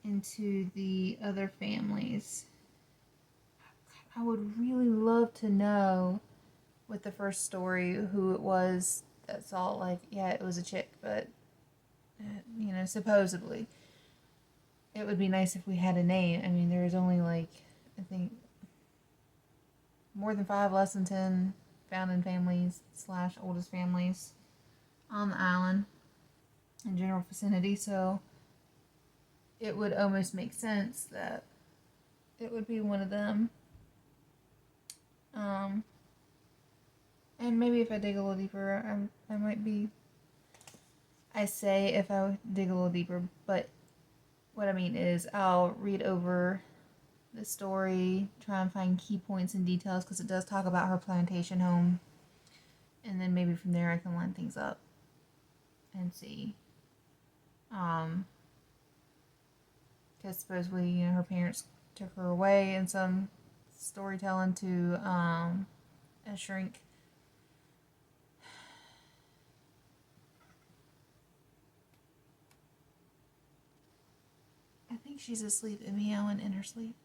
into the other families. I would really love to know with the first story who it was that saw, like, yeah, it was a chick, but, you know, supposedly. It would be nice if we had a name. I mean, there is only, like, I think, more than 5, less than 10 founding families / oldest families on the island in general vicinity, so it would almost make sense that it would be one of them. And maybe if I dig a little deeper, I might be. I say if I dig a little deeper, but what I mean is I'll read over the story, try and find key points and details, because it does talk about her plantation home, and then maybe from there I can line things up and see. Because supposedly, you know, her parents took her away in some storytelling to a shrink. I think she's asleep and meowing in her sleep.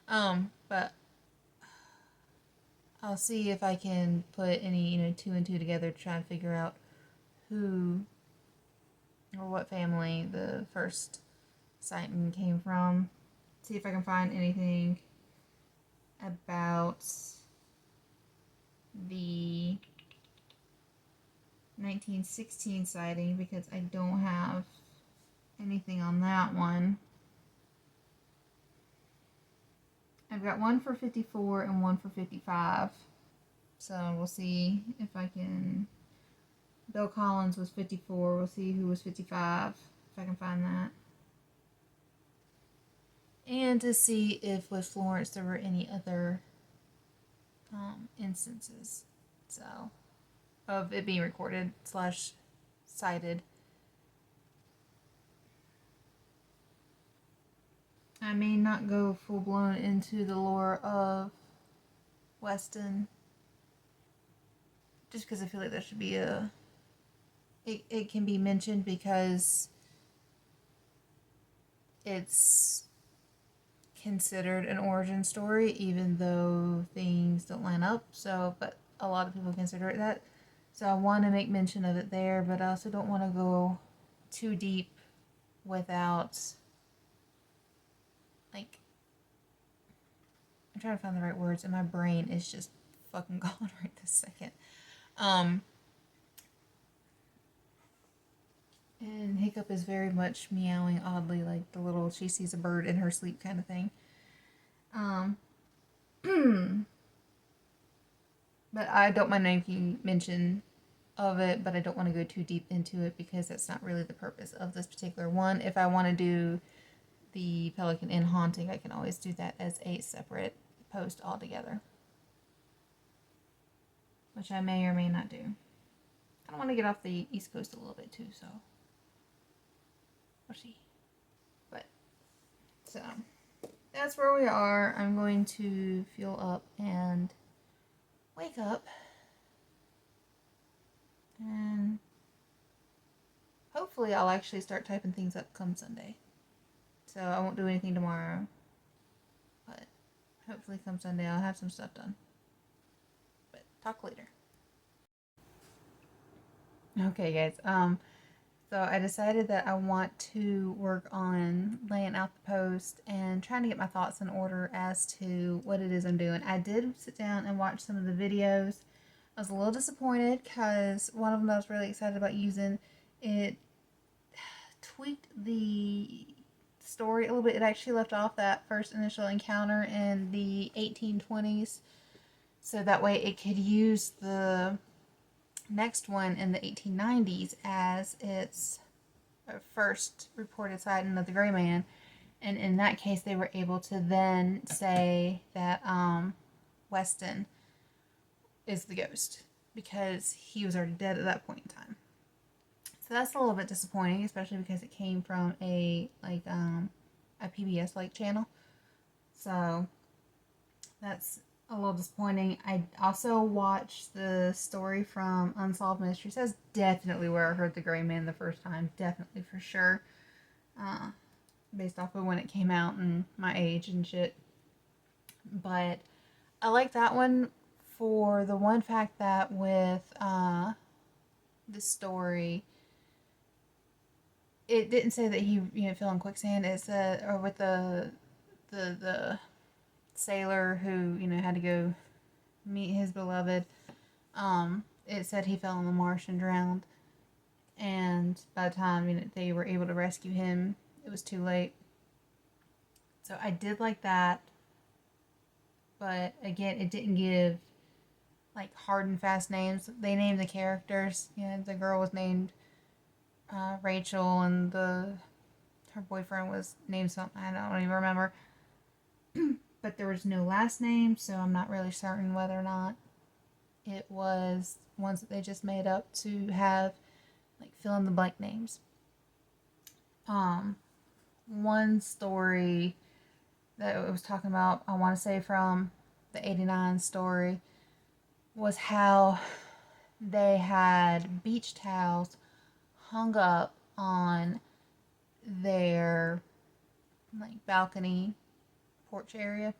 But I'll see if I can put any, you know, 2 and 2 together to try and figure out who or what family the first sighting came from. See if I can find anything about the 1916 sighting, because I don't have anything on that one. I've got one for 54 and one for 55. So we'll see if I can. Bill Collins was 54. We'll see who was 55, if I can find that. And to see if with Florence there were any other instances, so, of it being recorded / cited. I may not go full blown into the lore of Weston, just because I feel like there should be it can be mentioned because it's considered an origin story, even though things don't line up. So, but a lot of people consider it that. So I want to make mention of it there, but I also don't want to go too deep without, like, I'm trying to find the right words, and my brain is just fucking gone right this second. And Hiccup is very much meowing oddly, like the little she sees a bird in her sleep kind of thing. But I don't mind making mention of it, but I don't want to go too deep into it because that's not really the purpose of this particular one. If I want to do the Pelican Inn haunting, I can always do that as a separate post altogether, which I may or may not do. I want to get off the East Coast a little bit too, so we'll see. But, so, that's where we are. I'm going to fuel up and wake up. And hopefully I'll actually start typing things up come Sunday. So I won't do anything tomorrow. But hopefully come Sunday I'll have some stuff done. But talk later. Okay, guys. So I decided that I want to work on laying out the post and trying to get my thoughts in order as to what it is I'm doing. I did sit down and watch some of the videos. I was a little disappointed because one of them I was really excited about using, it tweaked the story a little bit. It actually left off that first initial encounter in the 1820s, so that way it could use the next one in the 1890s as its first reported sighting of the gray man. And in that case, they were able to then say that Weston is the ghost because he was already dead at that point in time. So that's a little bit disappointing, especially because it came from a PBS like channel. So that's a little disappointing. I also watched the story from Unsolved Mysteries. That's definitely where I heard the Gray Man the first time. Definitely, for sure. Based off of when it came out and my age and shit. But I like that one for the one fact that with the story, it didn't say that he fell in quicksand. It said, or with the sailor who had to go meet his beloved. It said he fell in the marsh and drowned, and by the time they were able to rescue him, it was too late. So I did like that, but again, it didn't give like hard and fast names. They named the characters. The girl was named Rachel, and her boyfriend was named something I don't even remember. But there was no last name, so I'm not really certain whether or not it was ones that they just made up to have like fill in the blank names. One story that it was talking about, I want to say from the 89 story, was how they had beach towels hung up on their like balcony porch area,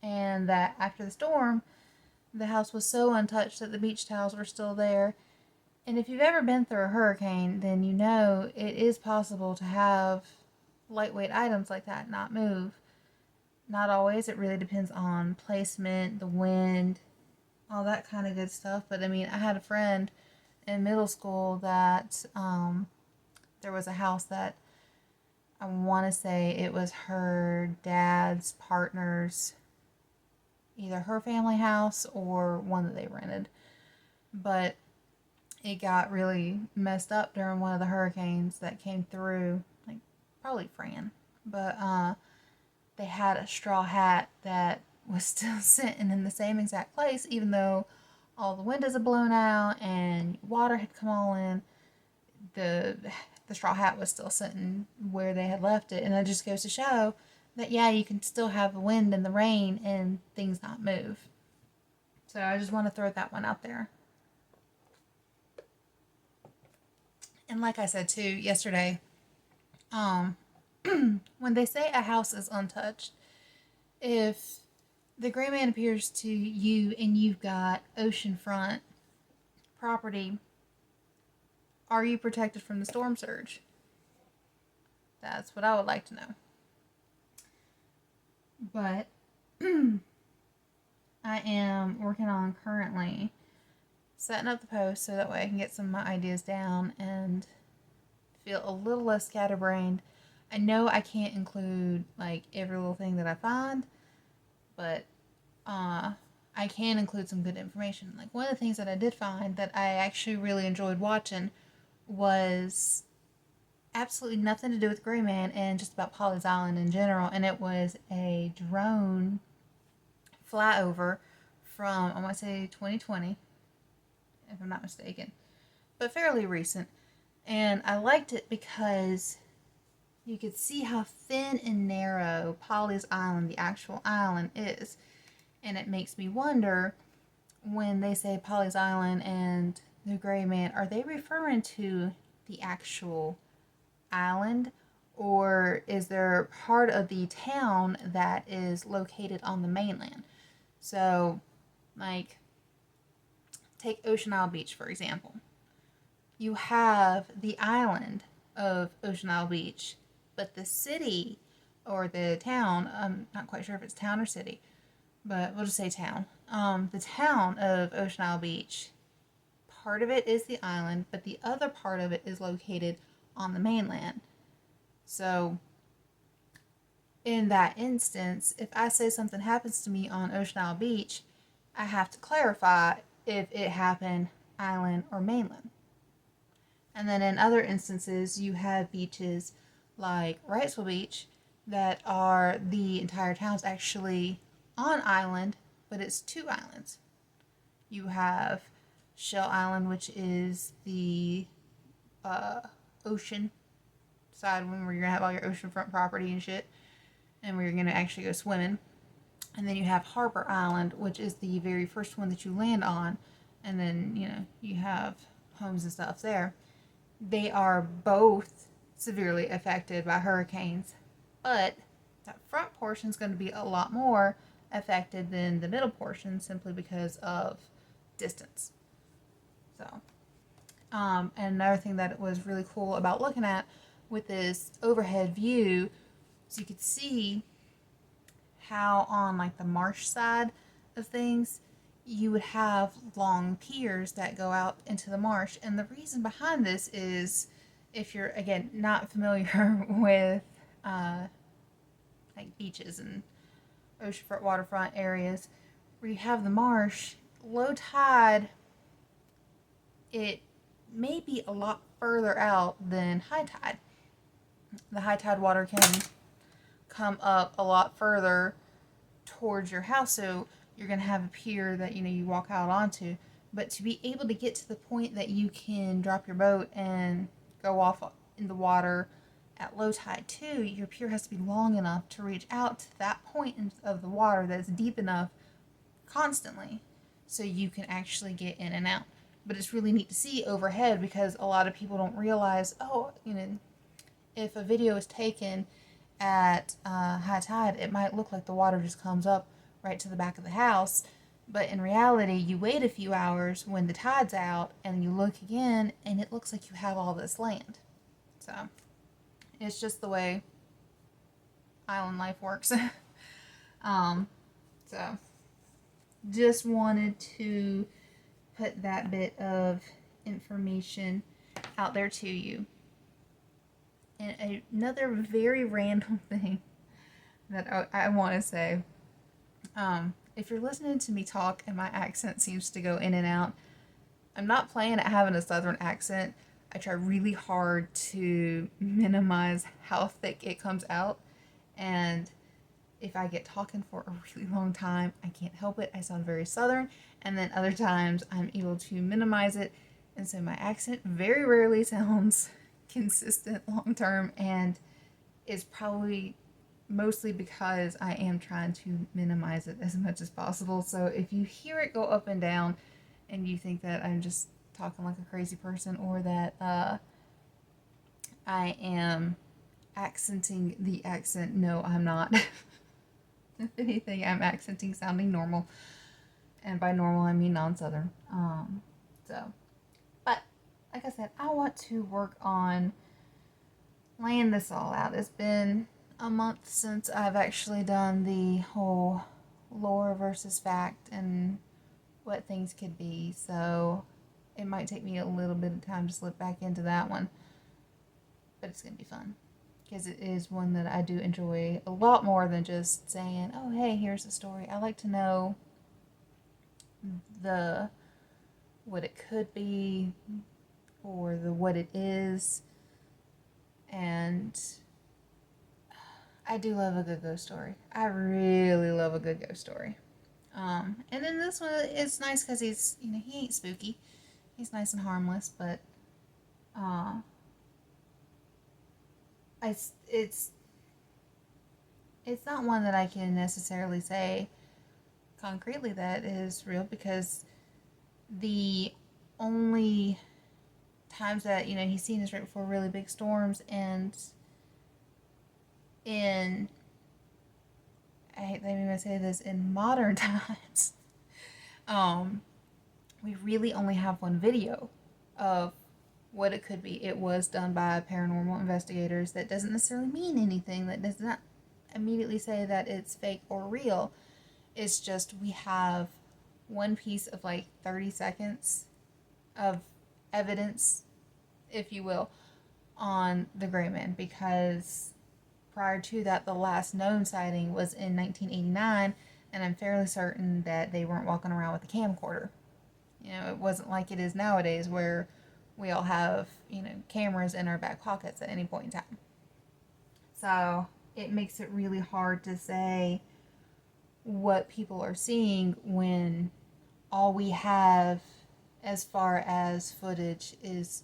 and that after the storm the house was so untouched that the beach towels were still there. And if you've ever been through a hurricane, then you know it is possible to have lightweight items like that not move. Not always. It really depends on placement, the wind, all that kind of good stuff. But I mean, I had a friend in middle school that there was a house that I want to say it was her dad's partner's, either her family house or one that they rented. But it got really messed up during one of the hurricanes that came through, like probably Fran. But they had a straw hat that was still sitting in the same exact place, even though all the windows had blown out and water had come all in. The straw hat was still sitting where they had left it, and that just goes to show that you can still have the wind and the rain and things not move. So I just want to throw that one out there. And like I said too yesterday, when they say a house is untouched, if the gray man appears to you and you've got oceanfront property, are you protected from the storm surge? That's what I would like to know. But I am working on currently setting up the post so that way I can get some of my ideas down and feel a little less scatterbrained. I know I can't include like every little thing that I find, but I can include some good information. Like one of the things that I did find that I actually really enjoyed watching was absolutely nothing to do with Gray Man and just about Pawleys Island in general, and it was a drone flyover from, I want to say 2020, if I'm not mistaken, but fairly recent. And I liked it because you could see how thin and narrow Pawleys Island, the actual island, is. And it makes me wonder, when they say Pawleys Island and the Gray Man, are they referring to the actual island, or is there part of the town that is located on the mainland? So, like, take Ocean Isle Beach, for example. you have the island of Ocean Isle Beach, but the city or the town, I'm not quite sure if it's town or city, but we'll just say town. The town of Ocean Isle Beach, part of it is the island, but the other part of it is located on the mainland. So, in that instance, if I say something happens to me on Ocean Isle Beach, I have to clarify if it happened island or mainland. And then in other instances, you have beaches like Wrightsville Beach that are the entire town's actually on island, but it's two islands. You have Shell Island, which is the ocean side one where you're gonna have all your oceanfront property and shit, and where you're gonna actually go swimming. And then you have Harbor Island, which is the very first one that you land on, and then you have homes and stuff there. They are both severely affected by hurricanes, but that front portion is going to be a lot more affected than the middle portion simply because of distance. So, and another thing that was really cool about looking at with this overhead view, so you could see how on like the marsh side of things, you would have long piers that go out into the marsh. And the reason behind this is, if you're, again, not familiar with like beaches and oceanfront, waterfront areas, where you have the marsh, low tide, it may be a lot further out than high tide. The high tide water can come up a lot further towards your house, so you're going to have a pier that you walk out onto. But to be able to get to the point that you can drop your boat and go off in the water at low tide too, your pier has to be long enough to reach out to that point of the water that's deep enough constantly so you can actually get in and out. But it's really neat to see overhead, because a lot of people don't realize, if a video is taken at high tide, it might look like the water just comes up right to the back of the house, but in reality, you wait a few hours when the tide's out and you look again and it looks like you have all this land. So it's just the way island life works. So just wanted to put that bit of information out there to you. And another very random thing that I want to say, if you're listening to me talk and my accent seems to go in and out, I'm not playing at having a southern accent. I try really hard to minimize how thick it comes out, and if I get talking for a really long time, I can't help it. I sound very southern, and then other times I'm able to minimize it, and so my accent very rarely sounds consistent long term, and it's probably mostly because I am trying to minimize it as much as possible. So if you hear it go up and down and you think that I'm just talking like a crazy person, or that I am accenting the accent, no, I'm not. If anything, I'm accenting sounding normal, and by normal I mean non-southern. But like I said, I want to work on laying this all out. It's been a month since I've actually done the whole lore versus fact and what things could be, so it might take me a little bit of time to slip back into that one, but it's gonna be fun, because it is one that I do enjoy a lot more than just saying, oh hey, here's the story. I like to know what it could be, or what it is. And I do love a good ghost story. I really love a good ghost story. And then this one, it's nice because he's, he ain't spooky. He's nice and harmless, but it's not one that I can necessarily say concretely that is real, because the only times that he's seen is right before really big storms, and I hate that I'm gonna say this, in modern times, we really only have one video of what it could be. It was done by paranormal investigators. That doesn't necessarily mean anything. That does not immediately say that it's fake or real. It's just we have one piece of like 30 seconds of evidence, if you will, on the gray man, because prior to that, the last known sighting was in 1989, and I'm fairly certain that they weren't walking around with a camcorder. You know, it wasn't like it is nowadays where we all have, you know, cameras in our back pockets at any point in time. So it makes it really hard to say what people are seeing when all we have as far as footage is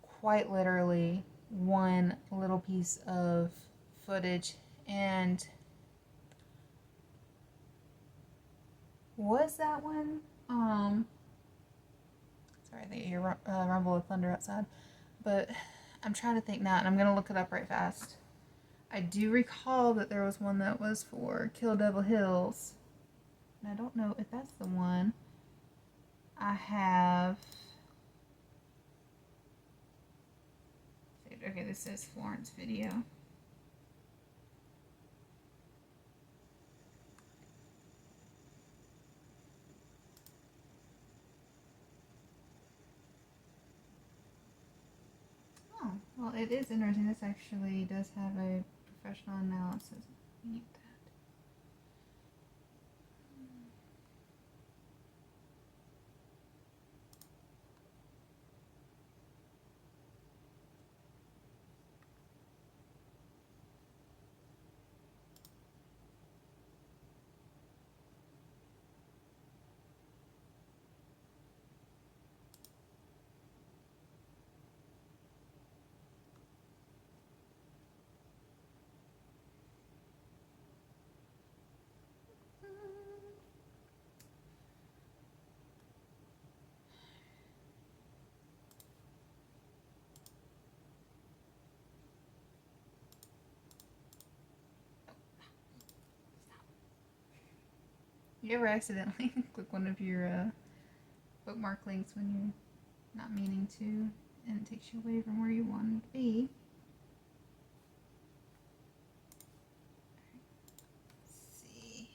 quite literally one little piece of footage. And was that one? Sorry, I think you hear rumble of thunder outside. But I'm trying to think now, and I'm going to look it up right fast. I do recall that there was one that was for Kill Devil Hills. And I don't know if that's the one. I have... Okay, this says Florence video. Oh, well, it is interesting. This actually does have a professional analysis. Mute that. You ever accidentally click one of your bookmark links when you're not meaning to, and it takes you away from where you wanted to be? Let's see.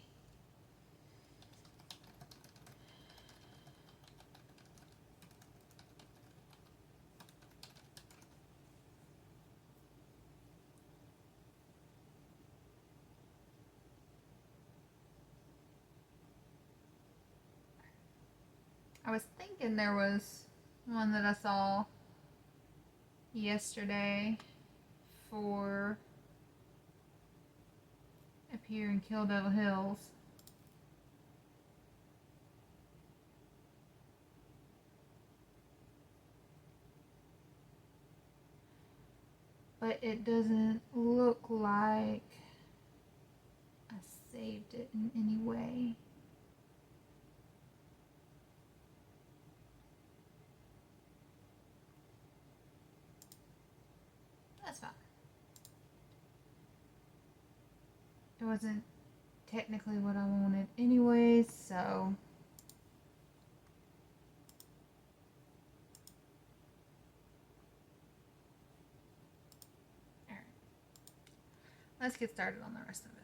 I was thinking there was one that I saw yesterday for up here in Kill Devil Hills. But it doesn't look like I saved it in any way. That's fine. It wasn't technically what I wanted anyways, so... Alright. Let's get started on the rest of it, though.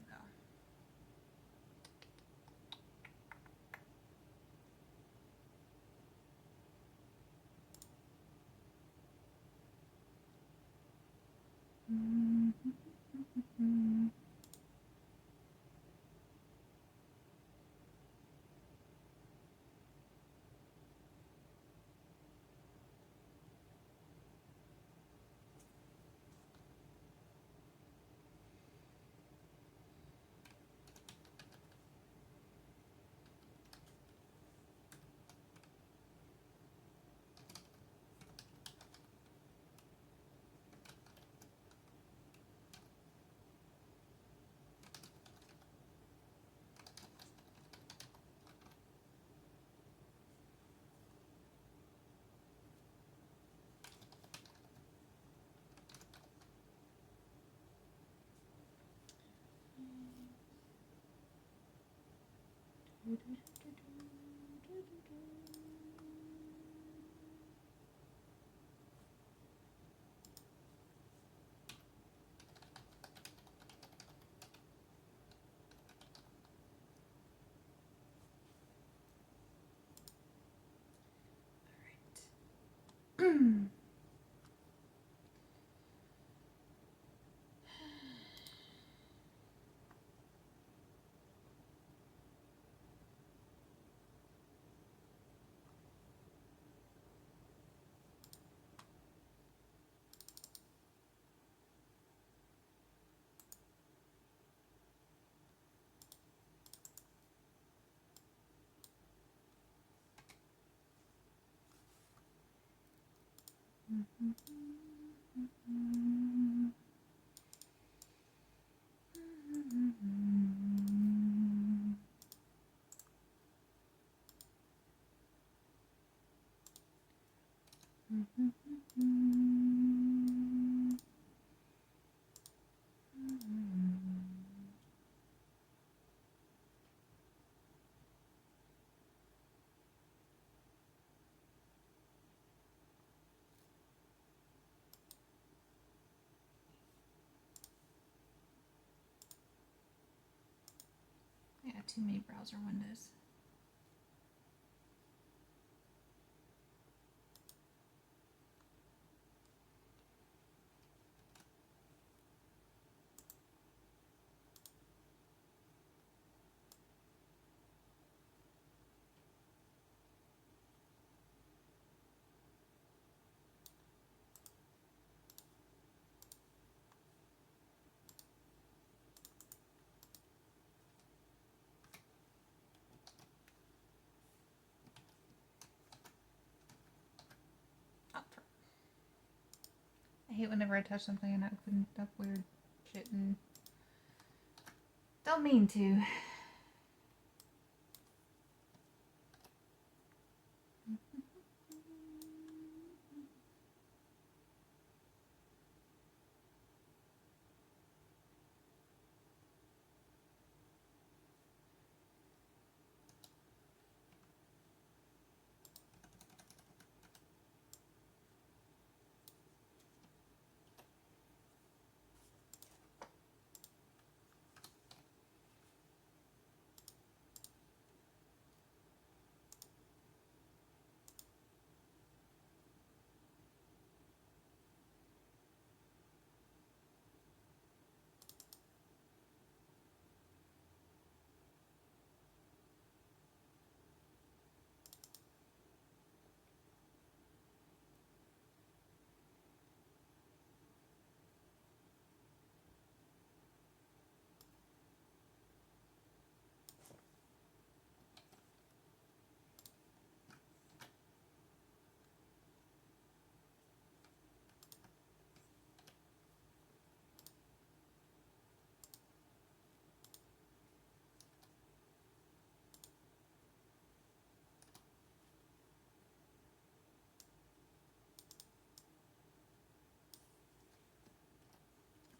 Yeah, too many browser windows. I hate whenever I touch something and it opens up weird shit and don't mean to.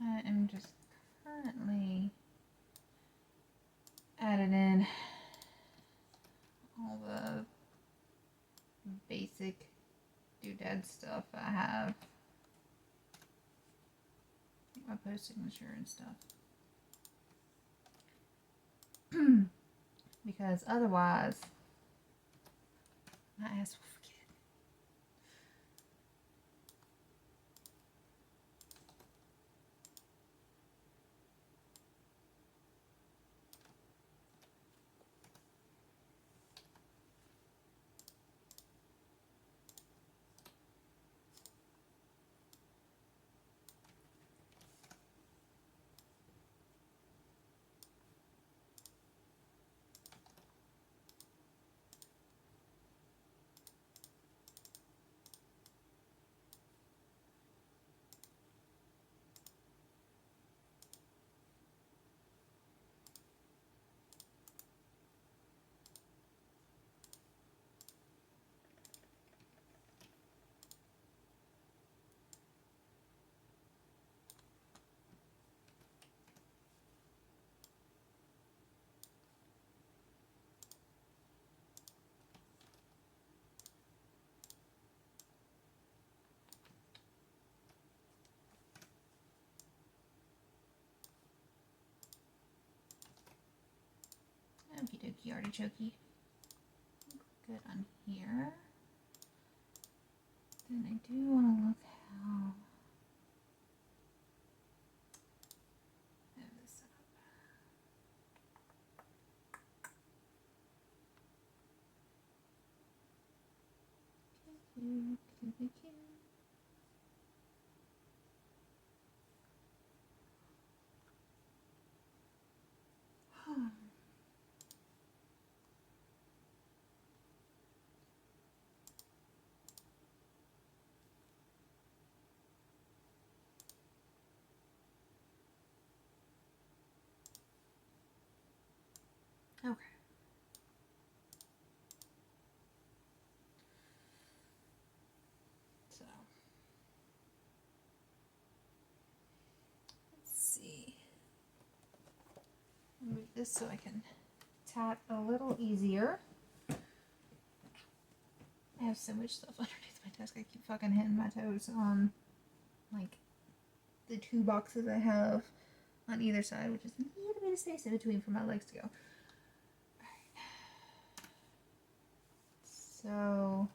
I am just currently adding in all the basic doodad stuff I have. My post signature and stuff. Because otherwise, my ass will forget. Okie dokie, artichokey. Good on here. Then I do want to look how I have this set up. Okay. So, let's see. Move this so I can tap a little easier. I have so much stuff underneath my desk. I keep fucking hitting my toes on, like, the two boxes I have on either side, which is a little bit of space in between for my legs to go. Alright. So,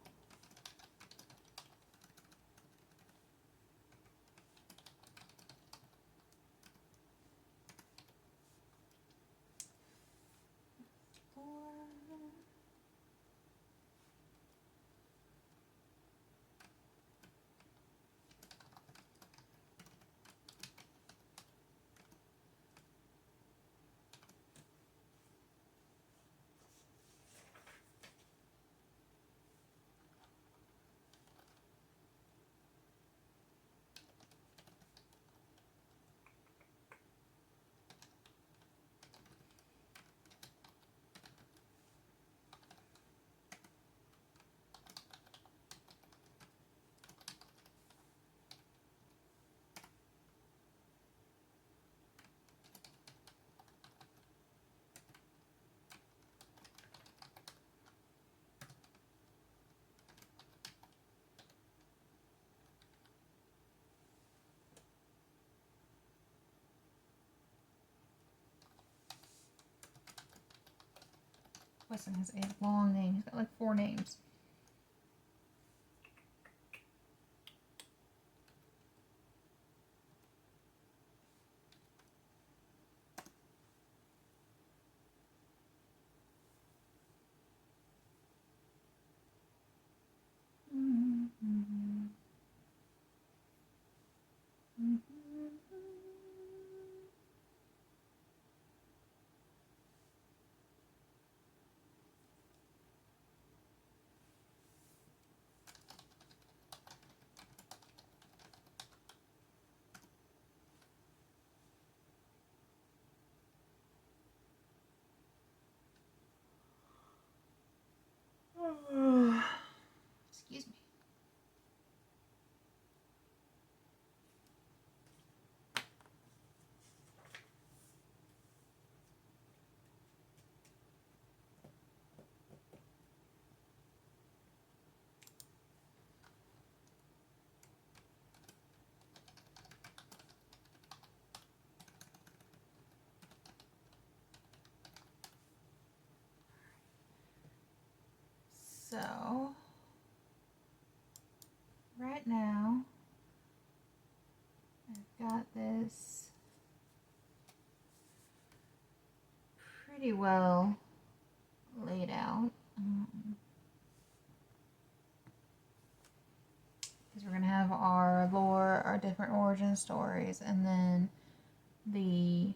Weston has a long name. He's got like 4 names. Excuse me. So, right now, I've got this pretty well laid out. Because we're going to have our lore, our different origin stories, and then the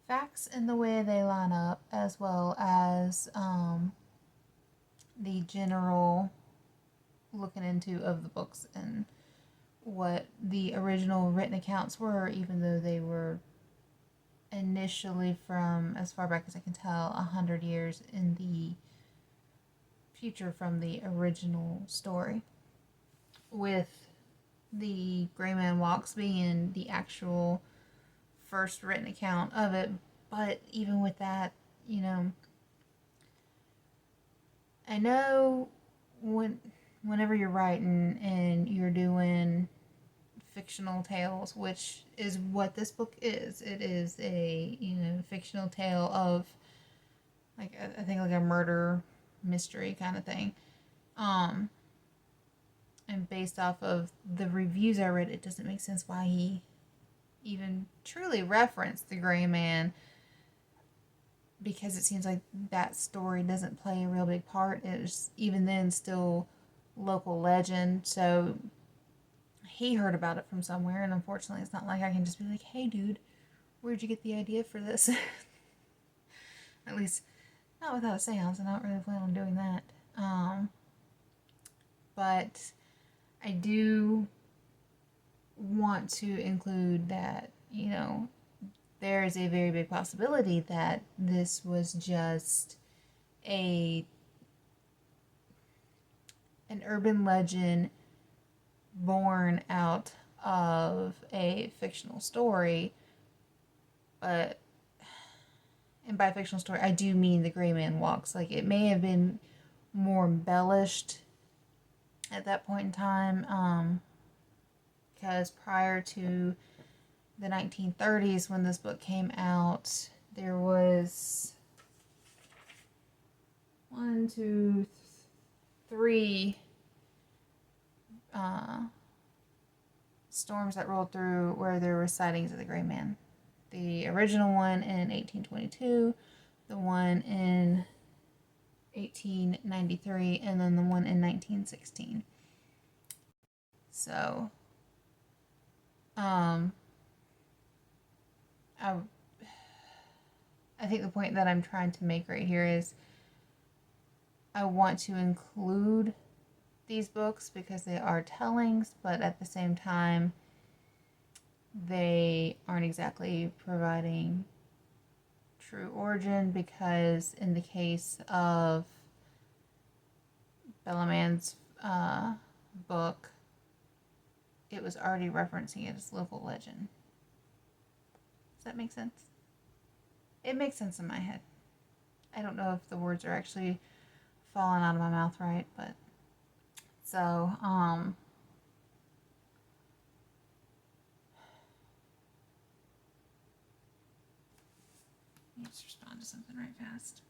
facts and the way they line up, as well as the general looking into of the books and what the original written accounts were, even though they were initially from, as far back as I can tell, 100 years in the future from the original story, with the Gray Man Walks being the actual first written account of it. But even with that, you know, I know whenever you're writing and you're doing fictional tales, which is what this book is. It is a, you know, fictional tale of, like, I think like a murder mystery kind of thing. And based off of the reviews I read, it doesn't make sense why he even truly referenced the Gray Man, because it seems like that story doesn't play a real big part. It's even then still local legend. So he heard about it from somewhere, and unfortunately it's not like I can just be like, hey dude, where'd you get the idea for this? At least not without a seance. I don't really plan on doing that. But I do want to include that, you know, there is a very big possibility that this was just a an urban legend born out of a fictional story. But, and by fictional story, I do mean The Gray Man Walks. Like, it may have been more embellished at that point in time, because prior to the 1930s, when this book came out, there was one, two, three storms that rolled through where there were sightings of the Gray Man. The original one in 1822, the one in 1893, and then the one in 1916. So, I think the point that I'm trying to make right here is I want to include these books because they are tellings, but at the same time, they aren't exactly providing true origin, because in the case of Bellaman's book, it was already referencing it as local legend. Does that make sense? It makes sense in my head. I don't know if the words are actually falling out of my mouth right, but so, let me just respond to something right fast.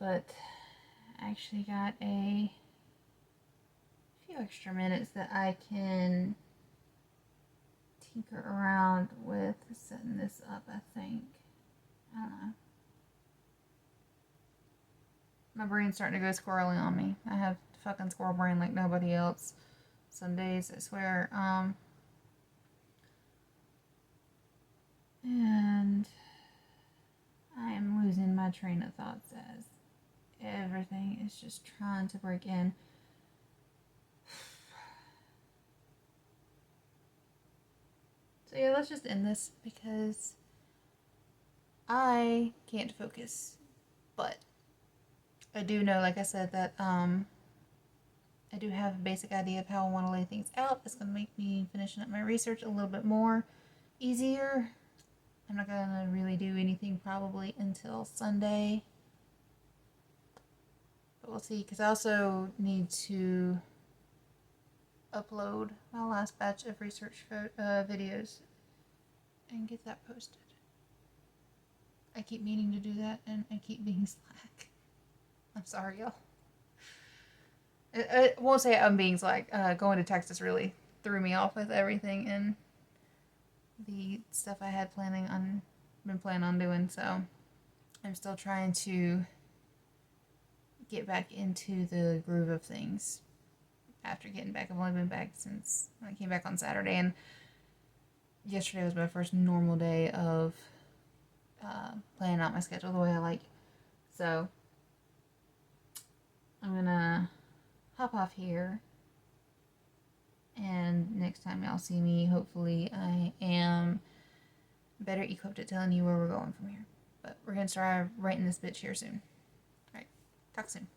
But I actually got a few extra minutes that I can tinker around with setting this up, I think. I don't know. My brain's starting to go squirrely on me. I have fucking squirrel brain like nobody else. Some days, I swear. And I am losing my train of thoughts as everything is just trying to break in. So yeah, let's just end this because I can't focus. But I do know, like I said, that I do have a basic idea of how I want to lay things out. It's going to make me finishing up my research a little bit more easier. I'm not going to really do anything probably until Sunday. But we'll see, because I also need to upload my last batch of research videos and get that posted. I keep meaning to do that, and I keep being slack. I'm sorry, y'all. I won't say I'm being slack. Going to Texas really threw me off with everything and the stuff I had been planning on doing. So I'm still trying to get back into the groove of things after getting back. I've only been back since I came back on Saturday, and yesterday was my first normal day of planning out my schedule the way I like. So I'm gonna hop off here, and next time y'all see me, hopefully I am better equipped at telling you where we're going from here. But we're gonna start writing this bitch here soon. Alright, talk soon.